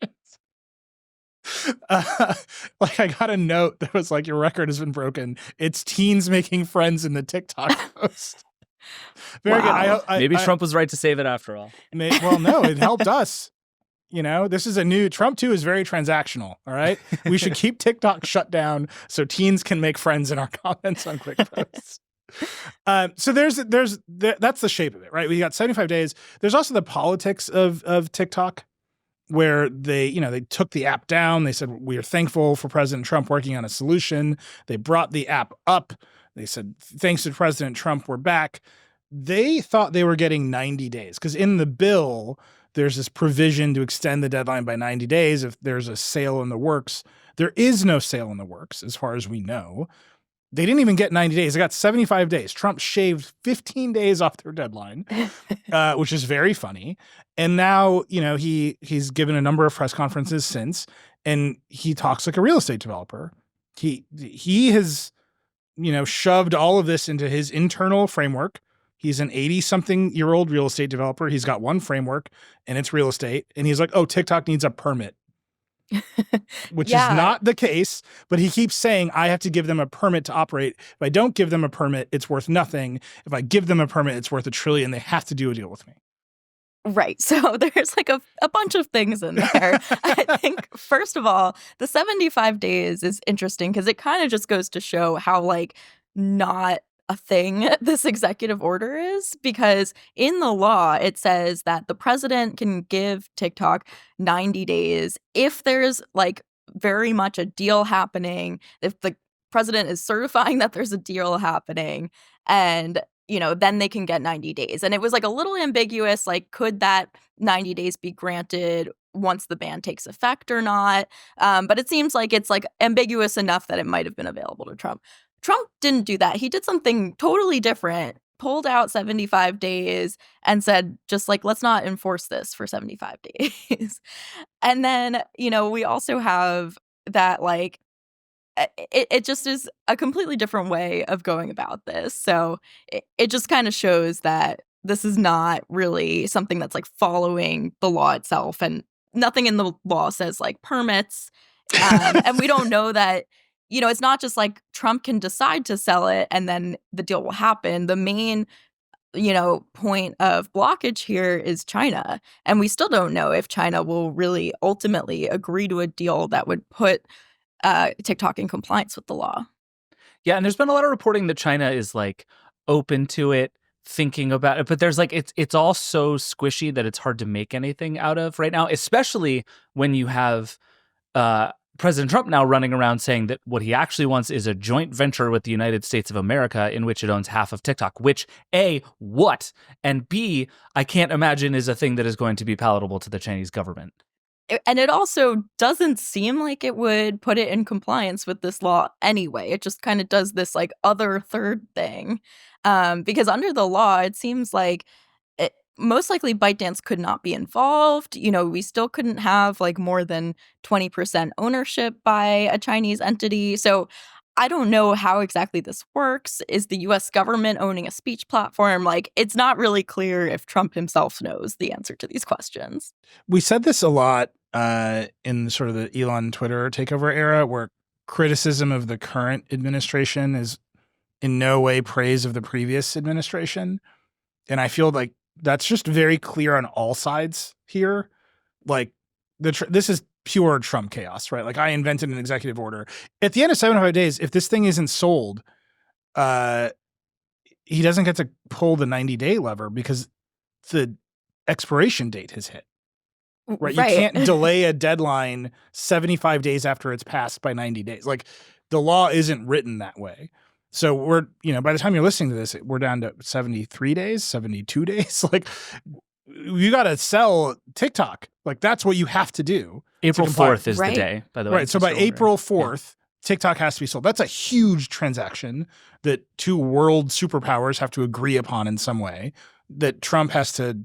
Like I got a note that was like, your record has been broken. It's teens making friends in the TikTok post. Very good. Maybe Trump was right to save it after all. Well, no, it helped us. This is a new Trump 2 is very transactional. All right. We should keep TikTok shut down so teens can make friends in our comments on quick posts. So that's the shape of it, right? We got 75 days. There's also the politics of TikTok where they took the app down. They said, we are thankful for President Trump working on a solution. They brought the app up. They said, thanks to President Trump, we're back. They thought they were getting 90 days because in the bill, there's this provision to extend the deadline by 90 days if there's a sale in the works. There is no sale in the works, as far as we know. They didn't even get 90 days. They got 75 days. Trump shaved 15 days off their deadline, which is very funny. And now, he's given a number of press conferences since, and he talks like a real estate developer. He has, shoved all of this into his internal framework. He's an 80-something-year-old real estate developer. He's got one framework, and it's real estate. And he's like, oh, TikTok needs a permit, which is not the case. But he keeps saying, I have to give them a permit to operate. If I don't give them a permit, it's worth nothing. If I give them a permit, it's worth $1 trillion. They have to do a deal with me. Right. So there's like a bunch of things in there. I think, first of all, the 75 days is interesting because it kind of just goes to show how like not a thing this executive order is, because in the law, it says that the president can give TikTok 90 days if there's like very much a deal happening, if the president is certifying that there's a deal happening, and then they can get 90 days. And it was like a little ambiguous, like, could that 90 days be granted once the ban takes effect or not? But it seems like it's like ambiguous enough that it might have been available to Trump. Trump didn't do that. He did something totally different, pulled out 75 days and said, just like, let's not enforce this for 75 days. And then, we also have that, like, it just is a completely different way of going about this. So it just kind of shows that this is not really something that's like following the law itself, and nothing in the law says like permits. And we don't know that, it's not just like Trump can decide to sell it and then the deal will happen. The main, point of blockage here is China. And we still don't know if China will really ultimately agree to a deal that would put TikTok in compliance with the law. Yeah, and there's been a lot of reporting that China is like open to it, thinking about it, but there's like it's all so squishy that it's hard to make anything out of right now, especially when you have President Trump now running around saying that what he actually wants is a joint venture with the United States of America in which it owns half of TikTok, which A, what? And B, I can't imagine is a thing that is going to be palatable to the Chinese government. And it also doesn't seem like it would put it in compliance with this law anyway. It just kind of does this like other third thing. Because under the law, it seems like most likely ByteDance could not be involved. We still couldn't have like more than 20% ownership by a Chinese entity. So I don't know how exactly this works. Is the US government owning a speech platform? Like, it's not really clear if Trump himself knows the answer to these questions. We said this a lot in sort of the Elon Twitter takeover era, where criticism of the current administration is in no way praise of the previous administration. And I feel like that's just very clear on all sides here. Like, this is pure Trump chaos, right? Like, I invented an executive order. At the end of 75 days, if this thing isn't sold, he doesn't get to pull the 90-day lever because the expiration date has hit. Right? You can't delay a deadline 75 days after it's passed by 90 days. Like, the law isn't written that way. So we're, by the time you're listening to this, we're down to 73 days, 72 days. Like, you got to sell TikTok. Like, that's what you have to do. April 4th is the day, by the way. Right. So by April 4th, TikTok has to be sold. That's a huge transaction that two world superpowers have to agree upon in some way, that Trump has to,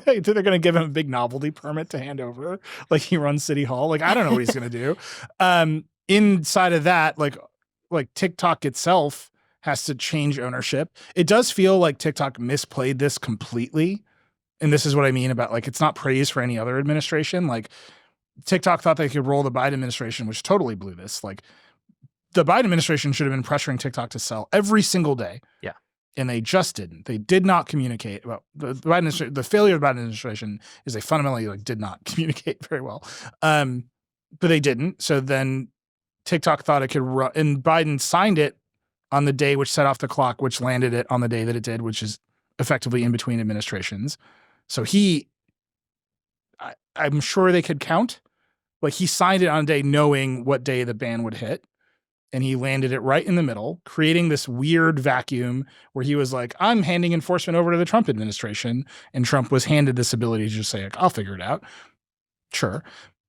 right, they're going to give him a big novelty permit to hand over. Like, he runs City Hall. Like, I don't know what he's going to do. Inside of that, like TikTok itself has to change ownership. It does feel like TikTok misplayed this completely. And this is what I mean about, like, it's not praise for any other administration. Like, TikTok thought they could roll the Biden administration, which totally blew this. Like, the Biden administration should have been pressuring TikTok to sell every single day. Yeah. And they just didn't. They did not communicate. Well, the failure of the Biden administration is they fundamentally did not communicate very well. But they didn't. So then TikTok thought it could run, and Biden signed it on the day which set off the clock, which landed it on the day that it did, which is effectively in between administrations. So I'm sure they could count. Like, he signed it on a day knowing what day the ban would hit, and he landed it right in the middle, creating this weird vacuum where he was like, I'm handing enforcement over to the Trump administration, and Trump was handed this ability to just say, like, I'll figure it out. Sure.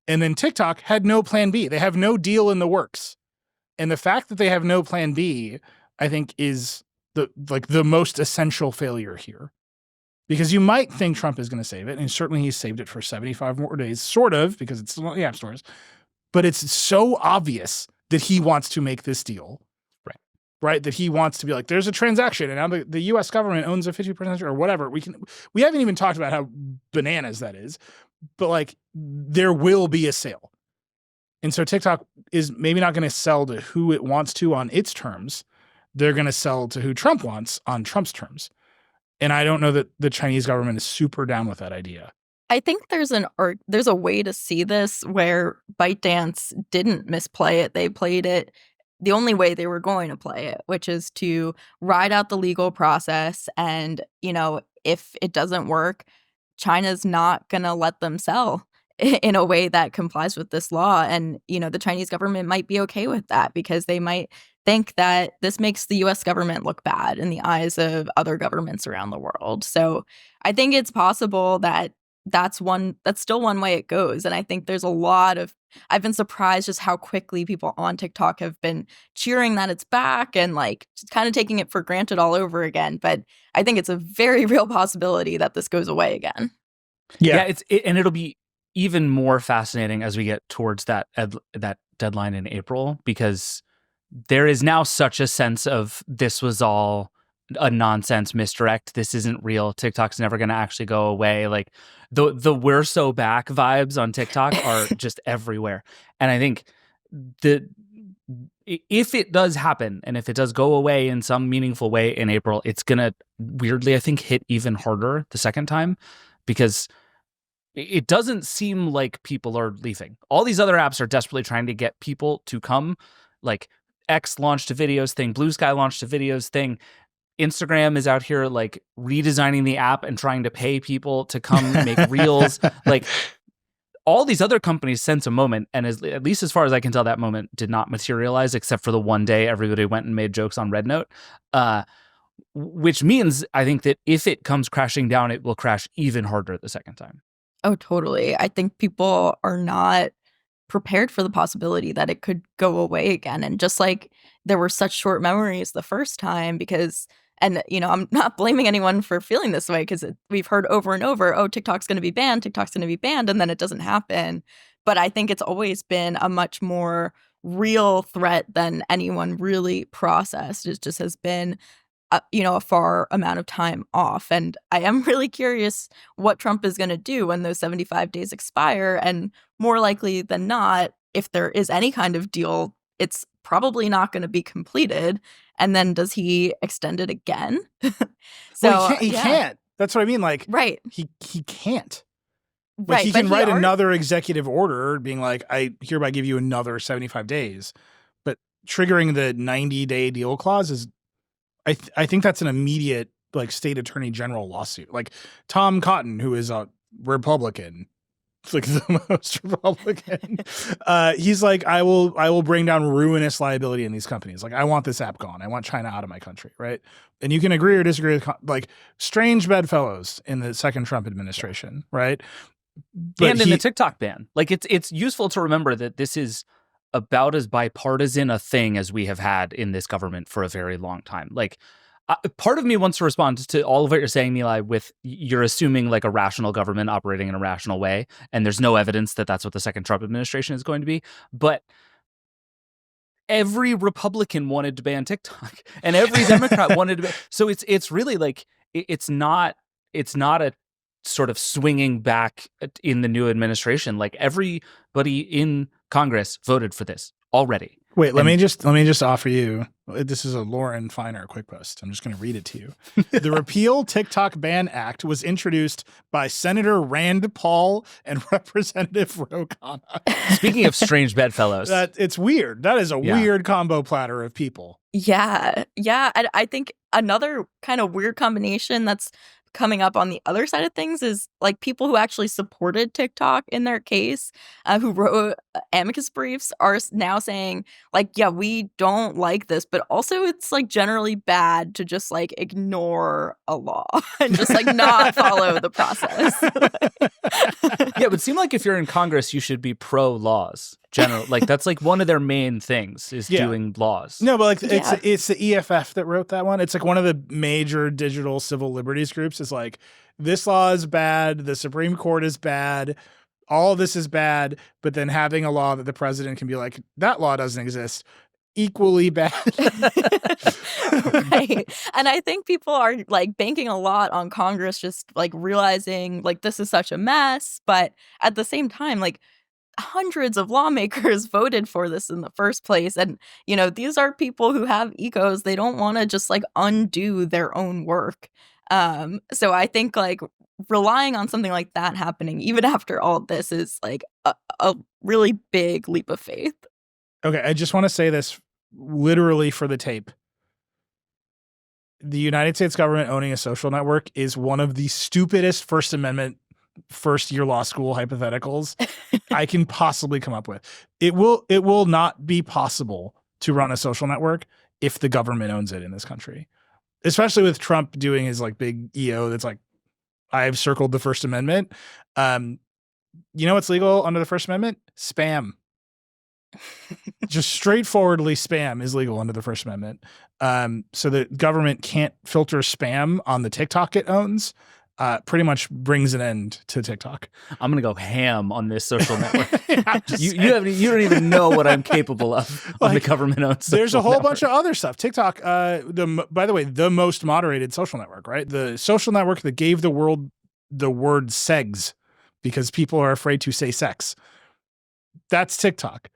And then TikTok had no plan B. They have no deal in the works. And the fact that they have no plan B, I think, is the most essential failure here. Because you might think Trump is going to save it, and certainly he's saved it for 75 more days, sort of, because it's still in the app stores. But it's so obvious that he wants to make this deal. Right? That he wants to be like, there's a transaction, and now the U.S. government owns a 50% or whatever. We haven't even talked about how bananas that is. But, like, there will be a sale. And so TikTok is maybe not going to sell to who it wants to on its terms. They're going to sell to who Trump wants on Trump's terms. And I don't know that the Chinese government is super down with that idea. I think there's a way to see this where ByteDance didn't misplay it. They played it the only way they were going to play it, which is to ride out the legal process. And, if it doesn't work, China's not going to let them sell in a way that complies with this law. And, the Chinese government might be okay with that because they might think that this makes the US government look bad in the eyes of other governments around the world. So I think it's possible that that's still one way it goes. And I think there's I've been surprised just how quickly people on TikTok have been cheering that it's back and like just kind of taking it for granted all over again. But I think it's a very real possibility that this goes away again. Yeah, and it'll be even more fascinating as we get towards that deadline in April, because there is now such a sense of this was all a nonsense misdirect. This isn't real. TikTok's never going to actually go away. Like the we're so back vibes on TikTok are just everywhere. And I think if it does happen and if it does go away in some meaningful way in April, it's going to weirdly, I think, hit even harder the second time, because it doesn't seem like people are leaving. All these other apps are desperately trying to get people to come. Like X launched a videos thing, Blue Sky launched a videos thing. Instagram is out here like redesigning the app and trying to pay people to come make reels. Like all these other companies sense a moment, and at least as far as I can tell, that moment did not materialize, except for the one day everybody went and made jokes on Red Note. Which means I think that if it comes crashing down, it will crash even harder the second time. Oh, totally. I think people are not prepared for the possibility that it could go away again. And just like there were such short memories the first time, because, and I'm not blaming anyone for feeling this way, because we've heard over and over, oh, TikTok's going to be banned, TikTok's going to be banned, and then it doesn't happen. But I think it's always been a much more real threat than anyone really processed. It just has been a far amount of time off. And I am really curious what Trump is going to do when those 75 days expire. And more likely than not, if there is any kind of deal, it's probably not going to be completed. And then does he extend it again? He can't. That's what I mean. Like, right. He can't. Like, he can write another executive order being like, I hereby give you another 75 days. But triggering the 90-day deal clause is, I think that's an immediate like state attorney general lawsuit. Like Tom Cotton, who is a Republican, it's like the most Republican. He's like, I will bring down ruinous liability in these companies. Like, I want this app gone. I want China out of my country, right? And you can agree or disagree with like strange bedfellows in the second Trump administration, right? But and in the TikTok ban, like it's useful to remember that this is about as bipartisan a thing as we have had in this government for a very long time. Like, part of me wants to respond to all of what you're saying, Nilay, with you're assuming like a rational government operating in a rational way, and there's no evidence that that's what the second Trump administration is going to be. But every Republican wanted to ban TikTok, and every Democrat wanted to ban. So it's really like it's not a sort of swinging back in the new administration. Like everybody in Congress voted for this already. Wait, let me just offer you. This is a Lauren Feiner quick post. I'm just going to read it to you. The Repeal TikTok Ban Act was introduced by Senator Rand Paul and Representative Ro Khanna. Speaking of strange bedfellows, it's weird. That is a weird combo platter of people. Yeah. I think another kind of weird combination that's coming up on the other side of things is like people who actually supported TikTok in their case, who wrote amicus briefs, are now saying like, yeah, we don't like this, but also it's like generally bad to just like ignore a law and just like not follow the process. Yeah, it would seem like if you're in Congress, you should be pro laws. General, like that's like one of their main things is doing laws. No, but like it's the EFF that wrote that one. It's like one of the major digital civil liberties groups is like, this law is bad, the Supreme Court is bad, all of this is bad, but then having a law that the president can be like, that law doesn't exist, equally bad. Right. And I think people are like banking a lot on Congress just like realizing like this is such a mess, but at the same time, like hundreds of lawmakers voted for this in the first place. And, these are people who have egos. They don't want to just like undo their own work. So I think like relying on something like that happening, even after all of this, is like a really big leap of faith. Okay. I just want to say this literally for the tape. The United States government owning a social network is one of the stupidest First Amendment first-year law school hypotheticals I can possibly come up with. It will not be possible to run a social network if the government owns it in this country, especially with Trump doing his like big EO that's like, I've circled the First Amendment. You know what's legal under the First Amendment? Spam. Just straightforwardly spam is legal under the First Amendment. So the government can't filter spam on the TikTok it owns. pretty much brings an end to TikTok. I'm gonna go ham on this social network. You don't even know what I'm capable of on the government-owned social There's a whole network. bunch of other stuff. TikTok, by the way, the most moderated social network, right? The social network that gave the world the word segs because people are afraid to say sex. That's TikTok.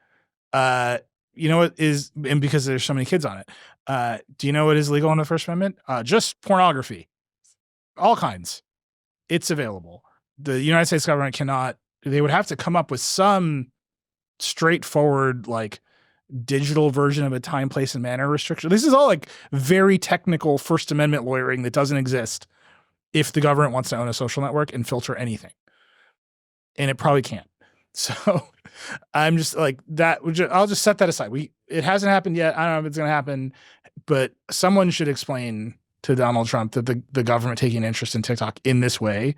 You know what is, and because there's so many kids on it. Do you know what is legal in the First Amendment? Just pornography, all kinds. It's available. The United States government cannot. They would have to come up with some straightforward, like, digital version of a time, place, and manner restriction. This is all like very technical First Amendment lawyering that doesn't exist if the government wants to own a social network and filter anything, and it probably can't. So I'm just like that. I'll just set that aside. It hasn't happened yet. I don't know if it's going to happen, but someone should explain to Donald Trump that the government taking interest in TikTok in this way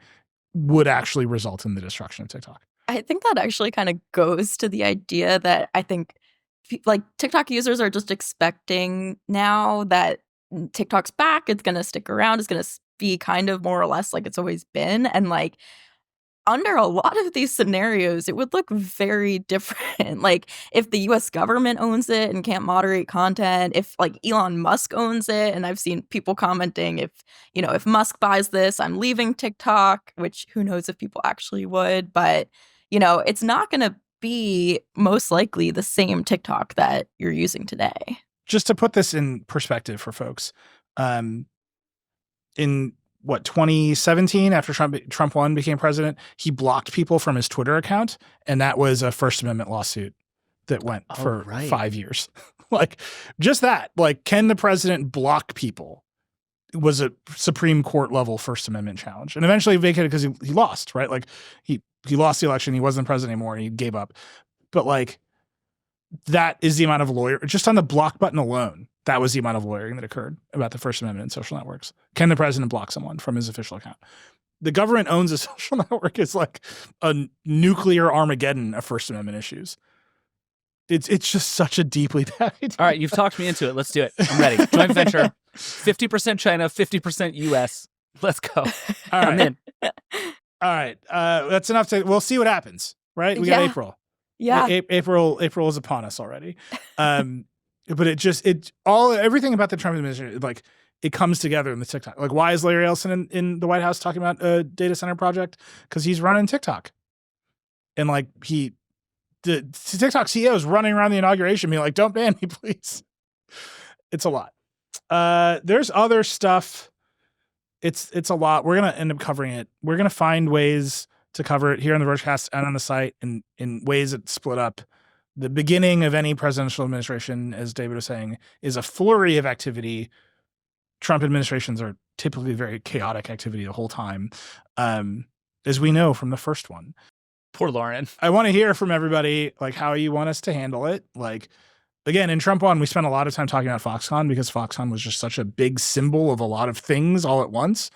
would actually result in the destruction of TikTok. I think that actually kind of goes to the idea that I think like TikTok users are just expecting now that TikTok's back. It's going to stick around. It's going to be kind of more or less like it's always been. And like, under a lot of these scenarios, it would look very different. Like if the US government owns it and can't moderate content, if like Elon Musk owns it, and I've seen people commenting if Musk buys this, I'm leaving TikTok, which who knows if people actually would, but it's not going to be most likely the same TikTok that you're using today. Just to put this in perspective for folks, in 2017, after Trump won, became president, he blocked people from his Twitter account, and that was a First Amendment lawsuit that went for 5 years. Like, just that. Like, can the president block people? It was a Supreme Court level First Amendment challenge, and eventually vacated because he lost. Right, like he lost the election. He wasn't president anymore, and he gave up. But like, that is the amount of lawyer just on the block button alone. That was the amount of lawyering that occurred about the First Amendment and social networks. Can the president block someone from his official account? The government owns a social network. It's like a nuclear Armageddon of First Amendment issues. It's just such a deeply bad idea. All right, you've talked me into it. Let's do it. I'm ready. Joint venture, 50% China, 50% US. Let's go. All right. I'm in. All right. That's enough. We'll see what happens, right? We got April. Yeah. April is upon us already. But everything about the Trump administration, like, it comes together in the TikTok. Like, why is Larry Ellison in the White House talking about a data center project? Because he's running TikTok. And like, the TikTok CEO is running around the inauguration being like, don't ban me, please. It's a lot. There's other stuff. It's a lot. We're going to end up covering it. We're going to find ways to cover it here on the Vergecast and on the site in ways that split up. The beginning of any presidential administration, as David was saying, is a flurry of activity. Trump administrations are typically very chaotic activity the whole time, as we know from the first one. Poor Lauren. I want to hear from everybody, like, how you want us to handle it. Like, again, in Trump 1, we spent a lot of time talking about Foxconn because Foxconn was just such a big symbol of a lot of things all at once.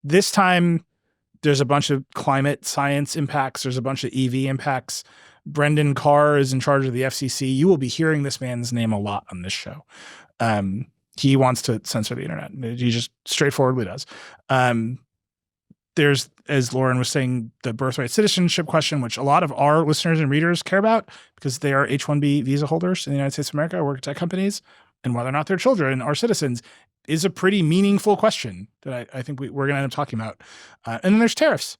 This time, there's a bunch of climate science impacts. There's a bunch of EV impacts. Brendan Carr is in charge of the FCC. You will be hearing this man's name a lot on this show. He wants to censor the internet. He just straightforwardly does. There's, as Lauren was saying, the birthright citizenship question, which a lot of our listeners and readers care about because they are H-1B visa holders in the United States of America, work at tech companies, and whether or not their children are citizens is a pretty meaningful question that I think we're going to end up talking about. And then there's tariffs.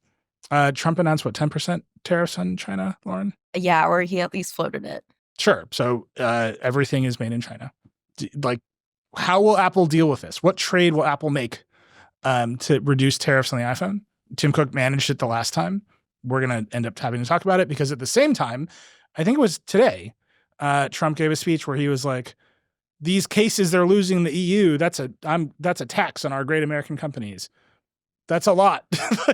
Trump announced, 10% tariffs on China, Lauren? Yeah, or he at least floated it. Sure. So everything is made in China. Like, how will Apple deal with this? What trade will Apple make to reduce tariffs on the iPhone? Tim Cook managed it the last time. We're going to end up having to talk about it because at the same time, I think it was today, Trump gave a speech where he was like, these cases they're losing in the EU, that's a tax on our great American companies. That's a lot.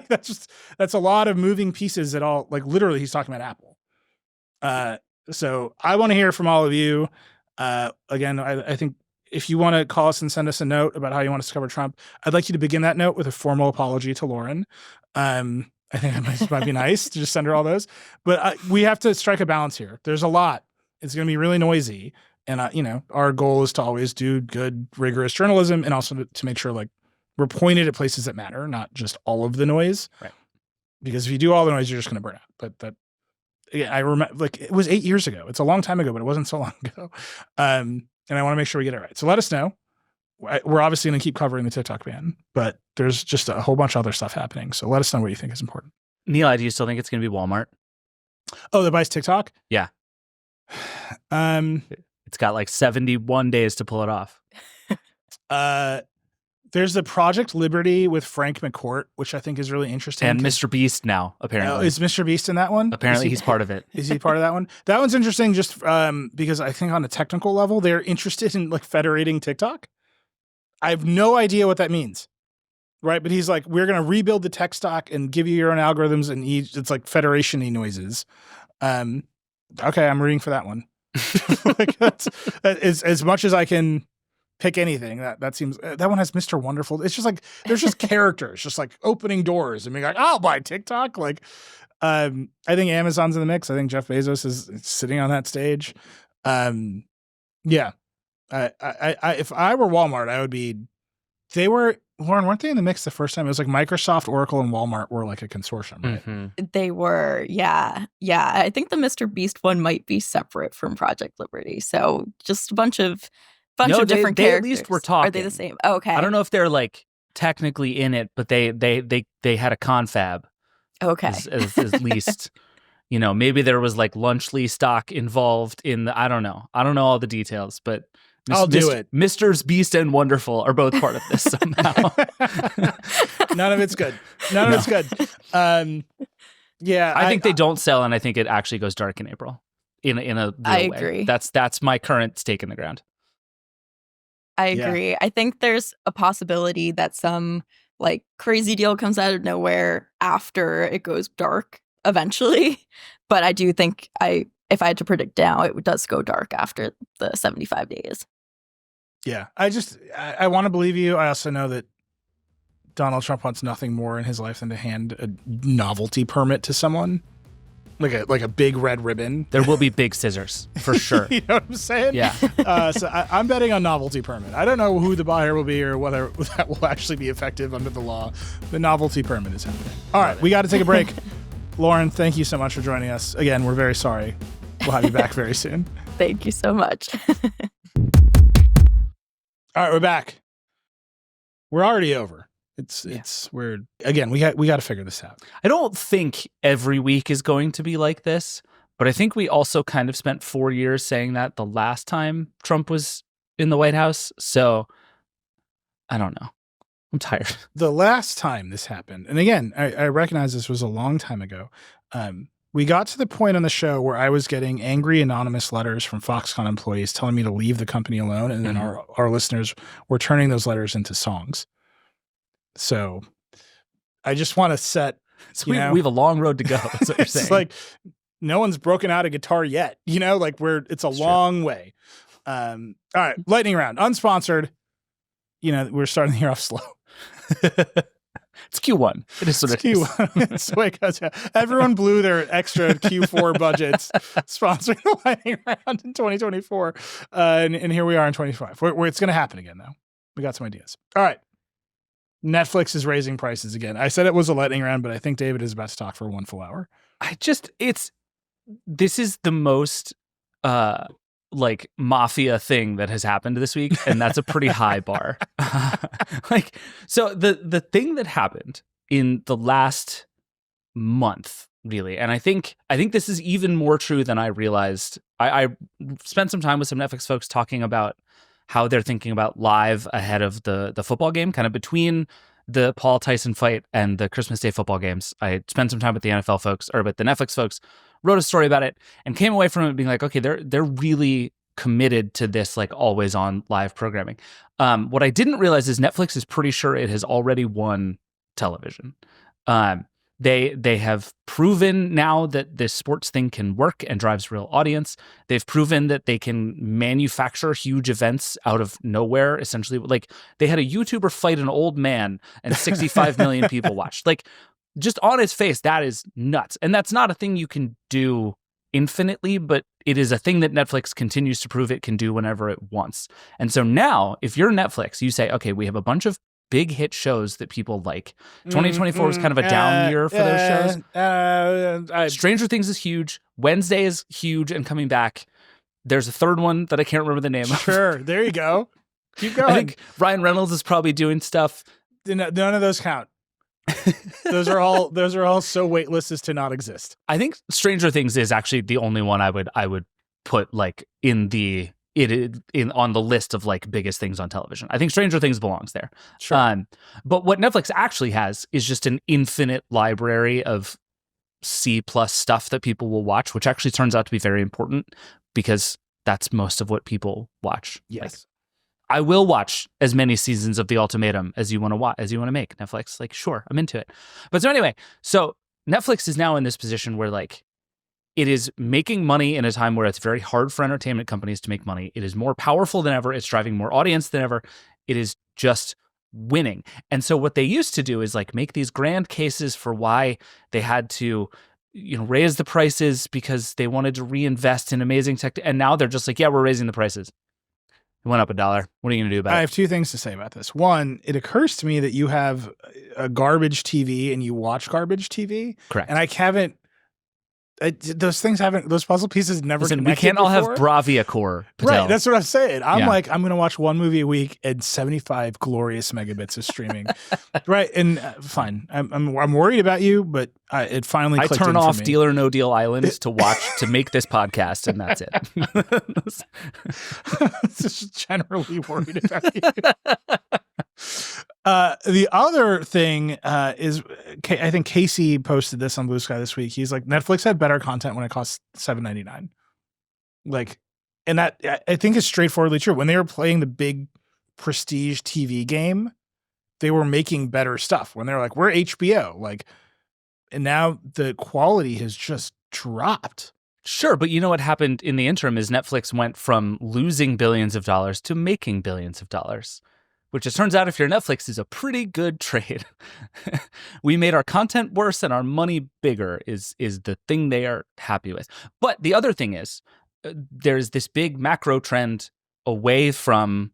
That's a lot of moving pieces at all. Like, literally, he's talking about Apple. So I want to hear from all of you. Again, I think if you want to call us and send us a note about how you want us to cover Trump, I'd like you to begin that note with a formal apology to Lauren. I think that might be nice to just send her all those. But we have to strike a balance here. There's a lot. It's going to be really noisy. And, our goal is to always do good, rigorous journalism and also to make sure, like, we're pointed at places that matter, not just all of the noise. Right. Because if you do all the noise, you're just going to burn out. But yeah, I remember, like, it was 8 years ago. It's a long time ago, but it wasn't so long ago. And I want to make sure we get it right. So let us know. We're obviously going to keep covering the TikTok ban, but there's just a whole bunch of other stuff happening. So let us know what you think is important. Neil, do you still think it's going to be Walmart? Oh, that buys TikTok? Yeah. It's got like 71 days to pull it off. There's the Project Liberty with Frank McCourt, which I think is really interesting. And Mr. Beast now, apparently. Is Mr. Beast in that one? Apparently he's part of it. Is he part of that one? That one's interesting just because I think on a technical level, they're interested in like federating TikTok. I have no idea what that means. Right. But he's like, we're going to rebuild the tech stock and give you your own algorithms. And it's like federation-y noises. Okay, I'm rooting for that one. Like that's as much as I can pick anything. That seems that one has Mr. Wonderful. It's just like there's just characters just like opening doors and being like, I'll buy TikTok. Like I think Amazon's in the mix. I think Jeff Bezos is sitting on that stage. Yeah. If I were Walmart, I would be. They were, Lauren, weren't they in the mix the first time? It was like Microsoft, Oracle, and Walmart were like a consortium, right? Mm-hmm. They were, yeah. I think the Mr. Beast one might be separate from Project Liberty. So just a bunch of different characters. They at least were talking. Are they the same? Oh, okay. I don't know if they're like technically in it, but they had a confab. Okay. At least, maybe there was like Lunchley stock involved in the, I don't know all the details, but I'll do it. Mr. Beast and Wonderful are both part of this somehow. None of it's good. None of it's good. Yeah, I think they don't sell, and I think it actually goes dark in April. In a real I way. agree. That's my current stake in the ground. I agree. I think there's a possibility that some like crazy deal comes out of nowhere after it goes dark eventually. But I do think if I had to predict now, it does go dark after the 75 days. Yeah, I want to believe you. I also know that Donald Trump wants nothing more in his life than to hand a novelty permit to someone, like a big red ribbon. There will be big scissors for sure. You know what I'm saying? Yeah. So I'm betting on novelty permit. I don't know who the buyer will be or whether that will actually be effective under the law. The novelty permit is happening. All right, we got to take a break. Lauren, thank you so much for joining us. Again, we're very sorry. We'll have you back very soon. Thank you so much. All right, we're back. We're already over. We're again, we got to figure this out. I don't think every week is going to be like this, but I think we also kind of spent 4 years saying that the last time Trump was in the White House. So I don't know. I'm tired. The last time this happened, and again, I recognize this was a long time ago. We got to the point on the show where I was getting angry anonymous letters from Foxconn employees telling me to leave the company alone. And then our listeners were turning those letters into songs. So I just want to set, we have a long road to go. That's what you're saying. It's like no one's broken out a guitar yet, like it's a long way. All right. Lightning round, unsponsored. We're starting the year off slow. It's Q1. It is what it is. Q1. It's the way it goes. Yeah. Everyone blew their extra Q4 budgets sponsoring the lightning round in 2024. And here we are in 2025. Where it's going to happen again, though. We got some ideas. All right. Netflix is raising prices again. I said it was a lightning round, but I think David is about to talk for 1 full hour. This is the most like mafia thing that has happened this week, and that's a pretty high bar. So the thing that happened in the last month, really, and I think this is even more true than I realized. I spent some time with some Netflix folks talking about how they're thinking about live ahead of the football game, kind of between the Paul Tyson fight and the Christmas Day football games. I spent some time with the NFL folks, or with the Netflix folks, wrote a story about it, and came away from it being like, okay, they're really committed to this like always on live programming. What I didn't realize is Netflix is pretty sure it has already won television. They have proven now that this sports thing can work and drives real audience. They've proven that they can manufacture huge events out of nowhere. Essentially, like they had a YouTuber fight an old man and 65 million people watched. Like, just on its face, that is nuts. And that's not a thing you can do infinitely, but it is a thing that Netflix continues to prove it can do whenever it wants. And so now, if you're Netflix, you say, okay, we have a bunch of big hit shows that people like. 2024 was kind of a down year for those shows. Stranger Things is huge. Wednesday is huge and coming back. There's a third one that I can't remember the name of. Sure, there you go. Keep going. I think Ryan Reynolds is probably doing stuff. None of those count. Those are all so weightless as to not exist. I think Stranger Things is actually the only one I would put like on the list of like biggest things on television. I think Stranger Things belongs there. Sure. But what Netflix actually has is just an infinite library of C+ stuff that people will watch, which actually turns out to be very important because that's most of what people watch. Yes. Like, I will watch as many seasons of The Ultimatum as you want to watch, as you want to make. Netflix, like, sure, I'm into it. But so anyway, so Netflix is now in this position where like it is making money in a time where it's very hard for entertainment companies to make money. It is more powerful than ever. It's driving more audience than ever. It is just winning. And so what they used to do is like make these grand cases for why they had to, raise the prices because they wanted to reinvest in amazing tech. And now they're just like, yeah, we're raising the prices. It went up $1. What are you going to do about it? I have two things to say about this. One, it occurs to me that you have a garbage TV and you watch garbage TV. Correct. And those puzzle pieces never Listen, connected we can't all have before. Bravia Core. Right, that's what I'm saying. I'm Yeah. like, I'm going to watch one movie a week and 75 glorious megabits of streaming. Right, and fine. I'm worried about you, but it finally clicked turn in for off me. Deal or No Deal Island to make this podcast, and that's it. Just generally worried about you. The other thing is, I think Casey posted this on Blue Sky this week. He's like, Netflix had better content when it cost $7.99. Like, and that I think is straightforwardly true. When they were playing the big prestige TV game, they were making better stuff. When they're like, we're HBO, like, and now the quality has just dropped. Sure, but you know what happened in the interim is Netflix went from losing billions of dollars to making billions of dollars. Which it turns out, if you're Netflix, is a pretty good trade. We made our content worse and our money bigger is the thing they are happy with. But the other thing is, there's this big macro trend away from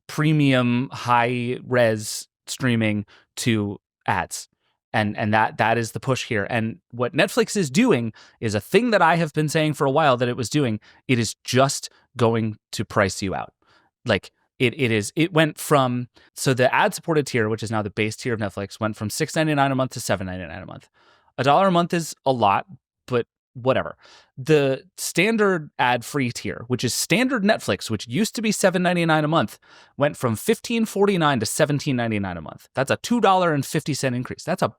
premium high-res streaming to ads. And that is the push here. And what Netflix is doing is a thing that I have been saying for a while that it was doing. It is just going to price you out. Like, It went from, so the ad-supported tier, which is now the base tier of Netflix, went from $6.99 a month to $7.99 a month. $1 a month is a lot, but whatever. The standard ad-free tier, which is standard Netflix, which used to be $7.99 a month, went from $15.49 to $17.99 a month. That's a $2.50 increase. That's a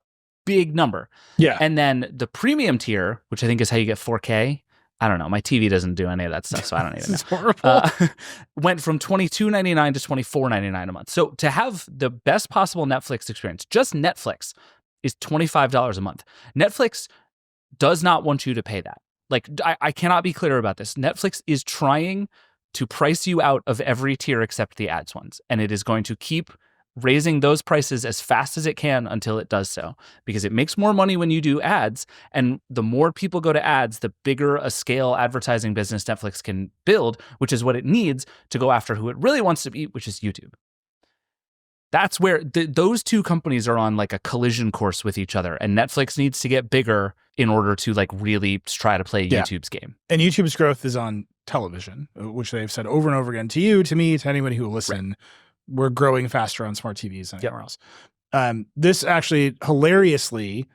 big number. Yeah. And then the premium tier, which I think is how you get 4K, I don't know. My TV doesn't do any of that stuff, so I don't even know. It's horrible. Went from $22.99 to $24.99 a month. So to have the best possible Netflix experience, just Netflix, is $25 a month. Netflix does not want you to pay that. Like, I cannot be clearer about this. Netflix is trying to price you out of every tier except the ads ones, and it is going to keep raising those prices as fast as it can until it does so, because it makes more money when you do ads, and the more people go to ads, the bigger a scale advertising business Netflix can build, which is what it needs to go after who it really wants to be, which is YouTube. That's where those two companies are on like a collision course with each other, and Netflix needs to get bigger in order to like really try to play YouTube's game. And YouTube's growth is on television, which they've said over and over again to you, to me, to anybody who will listen. Right. We're growing faster on smart TVs than anywhere else. This actually, hilariously,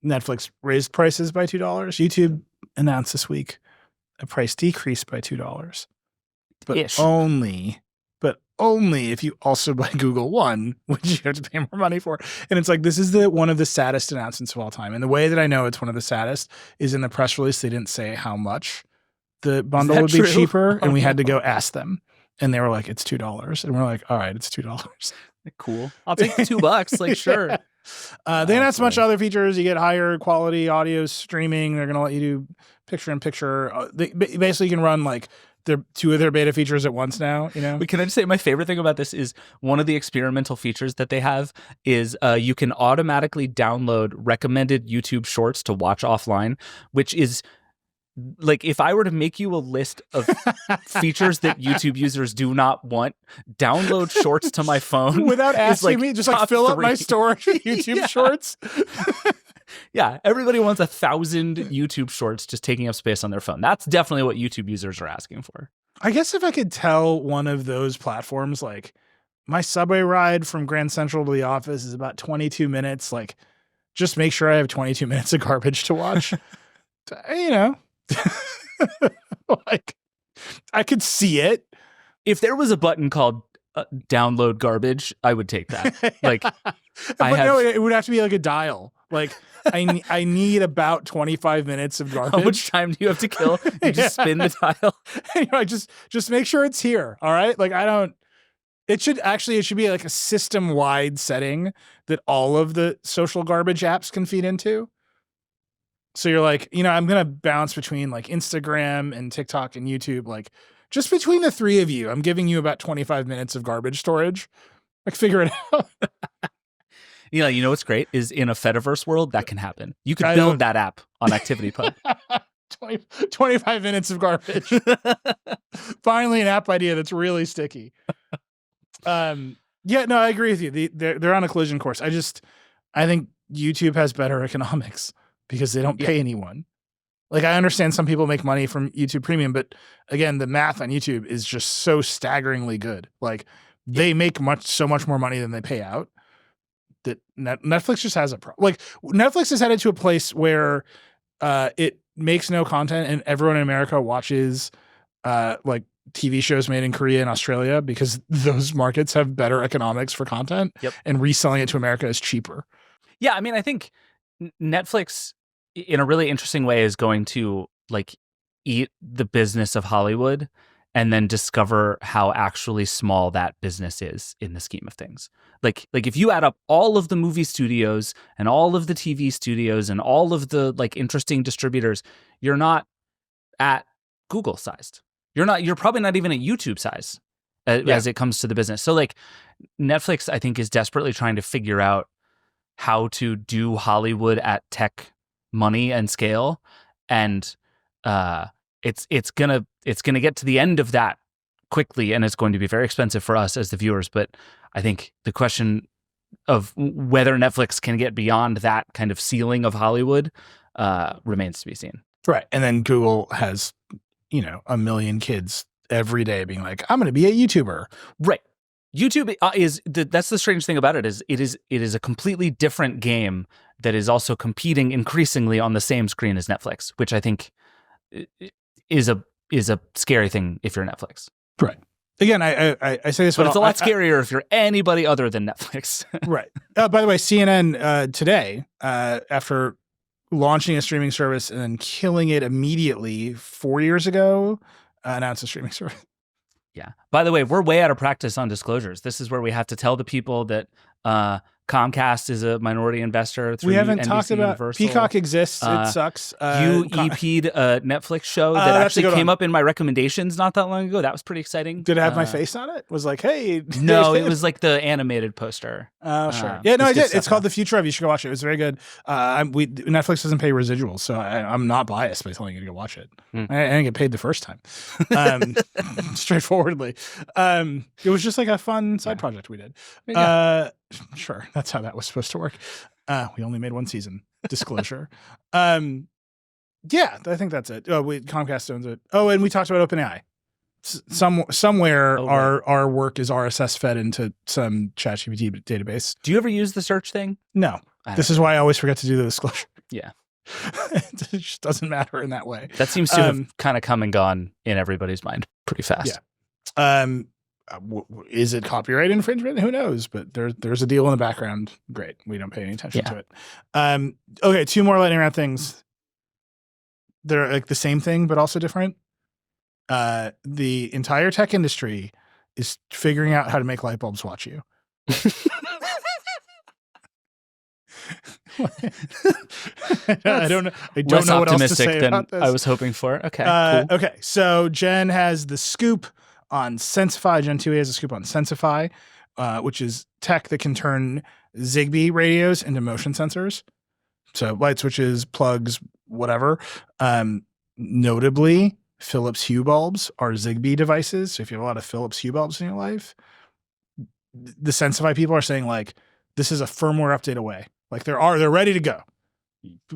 Netflix raised prices by $2. YouTube announced this week a price decrease by $2. But only if you also buy Google One, which you have to pay more money for. And it's like, this is one of the saddest announcements of all time. And the way that I know it's one of the saddest is in the press release, they didn't say how much the bundle would be cheaper, and we had to go ask them. And they were like, it's $2. And we're like, all right, it's $2. Cool. I'll take the $2. Like, sure. They announced a bunch of other features. You get higher quality audio streaming. They're going to let you do picture-in-picture. Basically, you can run like two of their beta features at once now. But can I just say my favorite thing about this is one of the experimental features that they have is you can automatically download recommended YouTube shorts to watch offline, which is like if I were to make you a list of features that YouTube users do not want, download shorts to my phone without asking like me, just like fill up my storage with YouTube shorts. Yeah, everybody wants 1,000 YouTube shorts just taking up space on their phone. That's definitely what YouTube users are asking for. I guess if I could tell one of those platforms, like my subway ride from Grand Central to the office is about 22 minutes, like just make sure I have 22 minutes of garbage to watch. You know, like I could see it. If there was a button called download garbage, I would take that. Like, no, it would have to be like a dial. Like I need about 25 minutes of garbage. How much time do you have to kill? You just spin the dial. You know, just make sure it's here. All right. Like it should be like a system-wide setting that all of the social garbage apps can feed into. So you're like, you know, I'm going to bounce between like Instagram and TikTok and YouTube. Like just between the three of you, I'm giving you about 25 minutes of garbage storage. Like figure it out. Yeah, you know what's great is in a Fediverse world, that can happen. You could build that app on ActivityPub. 25 minutes of garbage. Finally, an app idea that's really sticky. Yeah, no, I agree with you. They're on a collision course. I think YouTube has better economics because they don't pay anyone. Like I understand some people make money from YouTube Premium, but again, the math on YouTube is just so staggeringly good. Like they make so much more money than they pay out. That Netflix just has a problem. Like Netflix is headed to a place where it makes no content and everyone in America watches like TV shows made in Korea and Australia because those markets have better economics for content. Yep. And reselling it to America is cheaper. Yeah, I mean, I think Netflix in a really interesting way is going to like eat the business of Hollywood and then discover how actually small that business is in the scheme of things. Like if you add up all of the movie studios and all of the TV studios and all of the like interesting distributors, you're not at Google sized. You're probably not even at YouTube size as it comes to the business. So like Netflix, I think, is desperately trying to figure out how to do Hollywood at tech money and scale. And it's gonna get to the end of that quickly, and it's going to be very expensive for us as the viewers. But I think the question of whether Netflix can get beyond that kind of ceiling of Hollywood remains to be seen. Right. And then Google has, you know, 1 million kids every day being like, I'm going to be a YouTuber. Right. YouTube that's the strange thing about it is it is a completely different game that is also competing increasingly on the same screen as Netflix, which I think is a scary thing if you're Netflix. Right. Again, I say this, but it's a lot scarier if you're anybody other than Netflix. Right. By the way, CNN today, after launching a streaming service and then killing it immediately 4 years ago, announced a streaming service. Yeah. By the way, we're way out of practice on disclosures. This is where we have to tell the people that Comcast is a minority investor through We haven't NBC talked about Universal. Peacock exists. It sucks. You EP'd a Netflix show that actually came up in my recommendations not that long ago. That was pretty exciting. Did it have my face on it? Was like, hey. No, it was like the animated poster. Oh, sure. Yeah, no, I did. It's called The Future of. You should go watch it. It was very good. Netflix doesn't pay residuals, so I'm not biased by telling you to go watch it. I didn't get paid the first time. Straightforwardly. It was just like a fun side project we did. Sure. That's how that was supposed to work. We only made one season. Disclosure. Yeah, I think that's it. Comcast owns it. Oh, and we talked about OpenAI. Somewhere our work is RSS fed into some ChatGPT database. Do you ever use the search thing? No. This is why I always forget to do the disclosure. Yeah. It just doesn't matter in that way. That seems to have kind of come and gone in everybody's mind pretty fast. Yeah. Is it copyright infringement? Who knows? But there's a deal in the background. Great. We don't pay any attention to it. Okay, 2 more lightning round things. They're like the same thing, but also different. The entire tech industry is figuring out how to make light bulbs watch you. I don't know. I don't Less know what else to say than about this. I was hoping for. Okay. Cool. Okay. So Jen has the scoop on Sensify. Gen 2A has a scoop on Sensify, which is tech that can turn Zigbee radios into motion sensors. So light switches, plugs, whatever. Notably, Philips Hue bulbs are Zigbee devices. So if you have a lot of Philips Hue bulbs in your life, the Sensify people are saying like, this is a firmware update away. Like they're ready to go.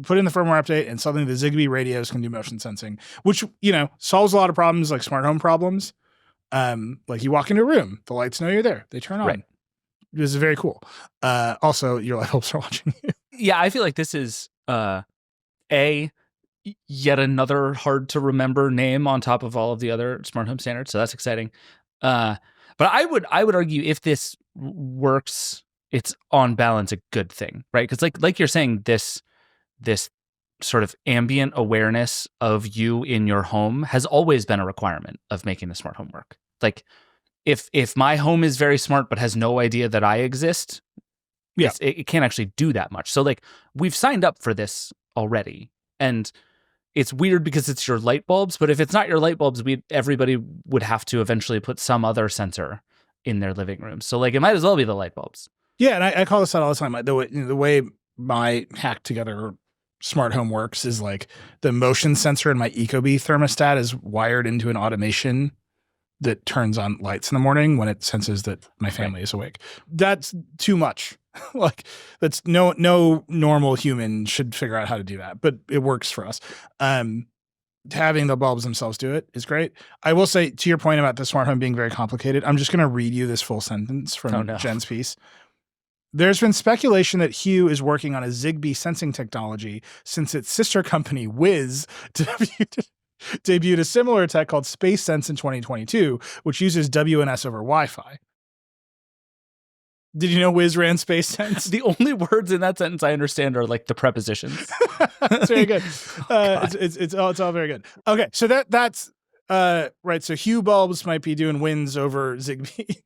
Put in the firmware update and suddenly the Zigbee radios can do motion sensing, which, solves a lot of problems like smart home problems. Like you walk into a room, the lights know you're there. They turn on. Right. This is very cool. Also, your light bulbs are watching you. Yeah, I feel like this is yet another hard to remember name on top of all of the other smart home standards. So that's exciting. But I would argue if this works, it's on balance a good thing, right? Because like you're saying, this sort of ambient awareness of you in your home has always been a requirement of making the smart home work. Like if my home is very smart but has no idea that I exist, it can't actually do that much. So like we've signed up for this already, and it's weird because it's your light bulbs. But if it's not your light bulbs, everybody would have to eventually put some other sensor in their living room. So like it might as well be the light bulbs. Yeah, and I call this out all the time. The way my hacked together smart home works is like the motion sensor in my Ecobee thermostat is wired into an automation that turns on lights in the morning when it senses that my family is awake. That's too much. Like that's no normal human should figure out how to do that, but it works for us. Having the bulbs themselves do it is great. I will say, to your point about the smart home being very complicated, I'm just going to read you this full sentence from Jen's piece. There's been speculation that Hue is working on a Zigbee sensing technology since its sister company, Wiz, debuted a similar tech called Space Sense in 2022, which uses WNS over Wi-Fi. Did you know Wiz ran Space Sense? The only words in that sentence I understand are like the prepositions. It's very good. It's all very good. Okay, so that's right. So Hue bulbs might be doing wins over Zigbee.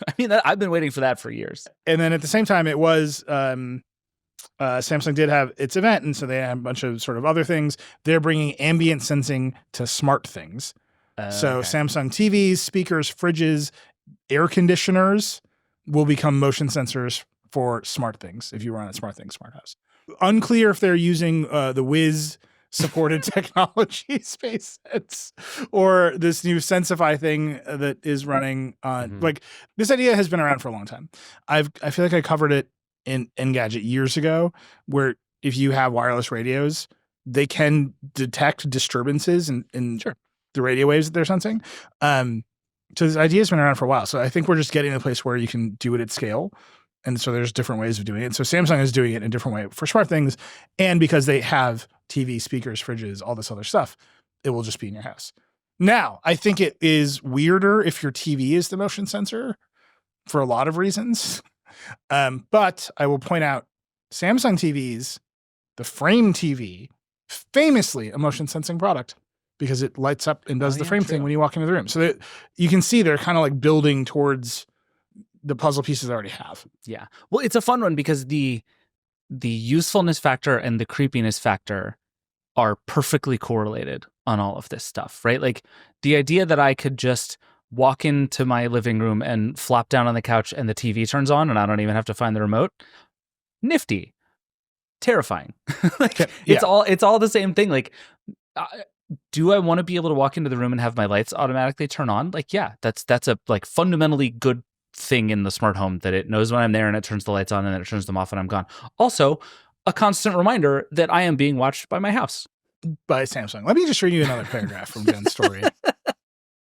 I mean, I've been waiting for that for years. And then at the same time, it was Samsung did have its event, and so they had a bunch of sort of other things. They're bringing ambient sensing to smart things. So Samsung TVs, speakers, fridges, air conditioners will become motion sensors for smart things if you run a smart house. Unclear if they're using the Wiz supported technology Space Sense or this new Sensify thing that is running on like this idea has been around for a long time. I feel like I covered it in Engadget years ago, where if you have wireless radios, they can detect disturbances in the radio waves that they're sensing. So this idea has been around for a while. So I think we're just getting to a place where you can do it at scale. And so there's different ways of doing it. So Samsung is doing it in a different way for smart things. And because they have TV, speakers, fridges, all this other stuff, it will just be in your house. Now, I think it is weirder if your TV is the motion sensor for a lot of reasons. But I will point out Samsung TVs, the Frame TV, famously a motion sensing product because it lights up and does the frame thing when you walk into the room. So you can see they're kind of like building towards the puzzle pieces they already have. Yeah. Well, it's a fun one because the usefulness factor and the creepiness factor are perfectly correlated on all of this stuff, right? Like the idea that I could just walk into my living room and flop down on the couch and the TV turns on and I don't even have to find the remote. Nifty. Terrifying. It's all the same thing. Like, do I want to be able to walk into the room and have my lights automatically turn on? Like, yeah, that's a like fundamentally good thing in the smart home, that it knows when I'm there and it turns the lights on and then it turns them off when I'm gone. Also, a constant reminder that I am being watched by my house. By Samsung. Let me just read you another paragraph from Jen's story.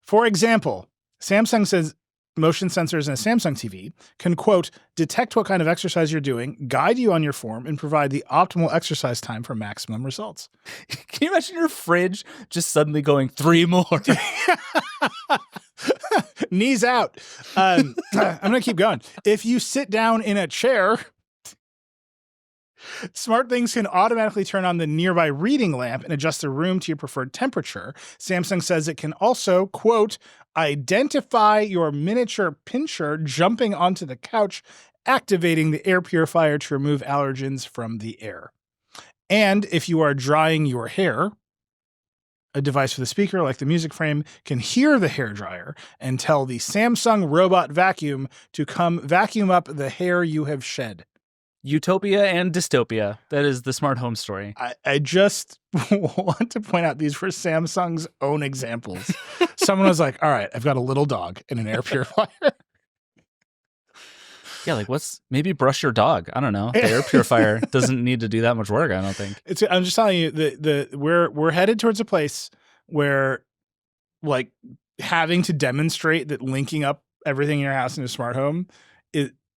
For example, Samsung says motion sensors in a Samsung TV can, quote, detect what kind of exercise you're doing, guide you on your form, and provide the optimal exercise time for maximum results. Can you imagine your fridge just suddenly going 3 more? Knees out. I'm going to keep going. If you sit down in a chair, smart things can automatically turn on the nearby reading lamp and adjust the room to your preferred temperature. Samsung says it can also, quote, identify your miniature pincher jumping onto the couch, activating the air purifier to remove allergens from the air. And if you are drying your hair, a device with a speaker like the music frame can hear the hairdryer and tell the Samsung robot vacuum to come vacuum up the hair you have shed. Utopia and dystopia. That is the smart home story. I just want to point out these were Samsung's own examples. Someone was like, all right, I've got a little dog and an air purifier. Yeah, like maybe brush your dog. I don't know. The air purifier doesn't need to do that much work, I don't think. I'm just telling you, we're headed towards a place where like having to demonstrate that linking up everything in your house into a smart home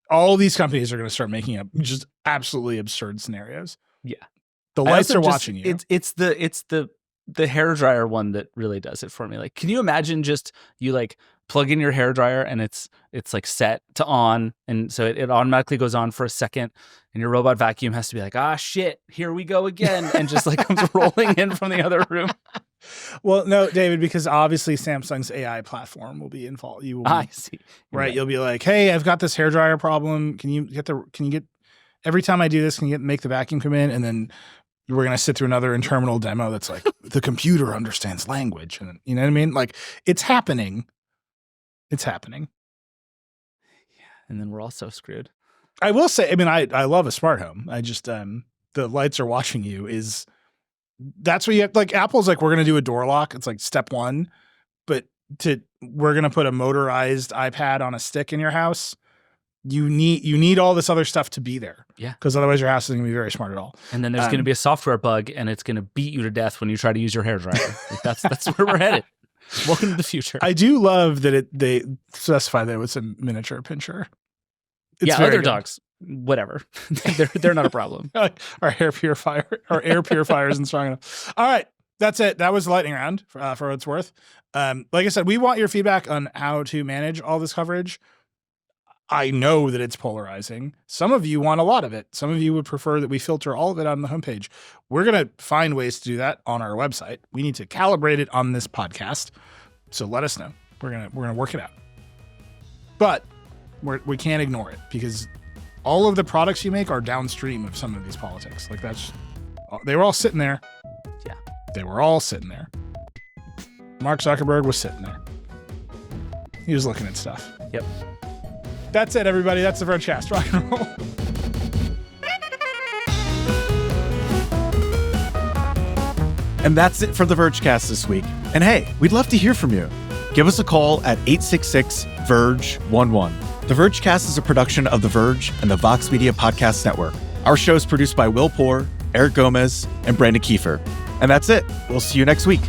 all these companies are going to start making up just absolutely absurd scenarios. Yeah. The lights are watching you. It's the hairdryer one that really does it for me. Like, can you imagine just you like plug in your hairdryer and it's like set to on, and so it automatically goes on for a second, and your robot vacuum has to be like, ah shit, here we go again, and just like comes rolling in from the other room. Well, no, David, because obviously Samsung's AI platform will be involved. I see. Right. You'll be like, hey, I've got this hairdryer problem. Can you get every time I do this, can you make the vacuum come in? And then we're going to sit through another terminal demo that's like, the computer understands language. And you know what I mean? Like, it's happening. It's happening. Yeah. And then we're all so screwed. I will say, I mean, I love a smart home. I just, the lights are watching you that's what you have. Like, Apple's like, we're going to do a door lock. It's like step one, but we're going to put a motorized iPad on a stick in your house. You need all this other stuff to be there. Yeah. Because otherwise your house isn't going to be very smart at all. And then there's going to be a software bug, and it's going to beat you to death when you try to use your hairdryer. Like, that's where we're headed. Welcome to the future. I do love that they specify that it's a miniature pincher. It's other dogs, whatever. they're not a problem. Our air purifier isn't strong enough. All right. That's it. That was the lightning round for what it's worth. Like I said, we want your feedback on how to manage all this coverage. I know that it's polarizing. Some of you want a lot of it. Some of you would prefer that we filter all of it on the homepage. We're going to find ways to do that on our website. We need to calibrate it on this podcast. So let us know. We're going to work it out. But we can't ignore it, because all of the products you make are downstream of some of these politics. Like, they were all sitting there. Yeah. They were all sitting there. Mark Zuckerberg was sitting there. He was looking at stuff. Yep. That's it, everybody. That's the Vergecast. Rock and roll. And that's it for the Vergecast this week. And hey, we'd love to hear from you. Give us a call at 866-VERGE-11. The Vergecast is a production of The Verge and the Vox Media Podcast Network. Our show is produced by Will Poor, Eric Gomez, and Brandon Kiefer. And that's it. We'll see you next week.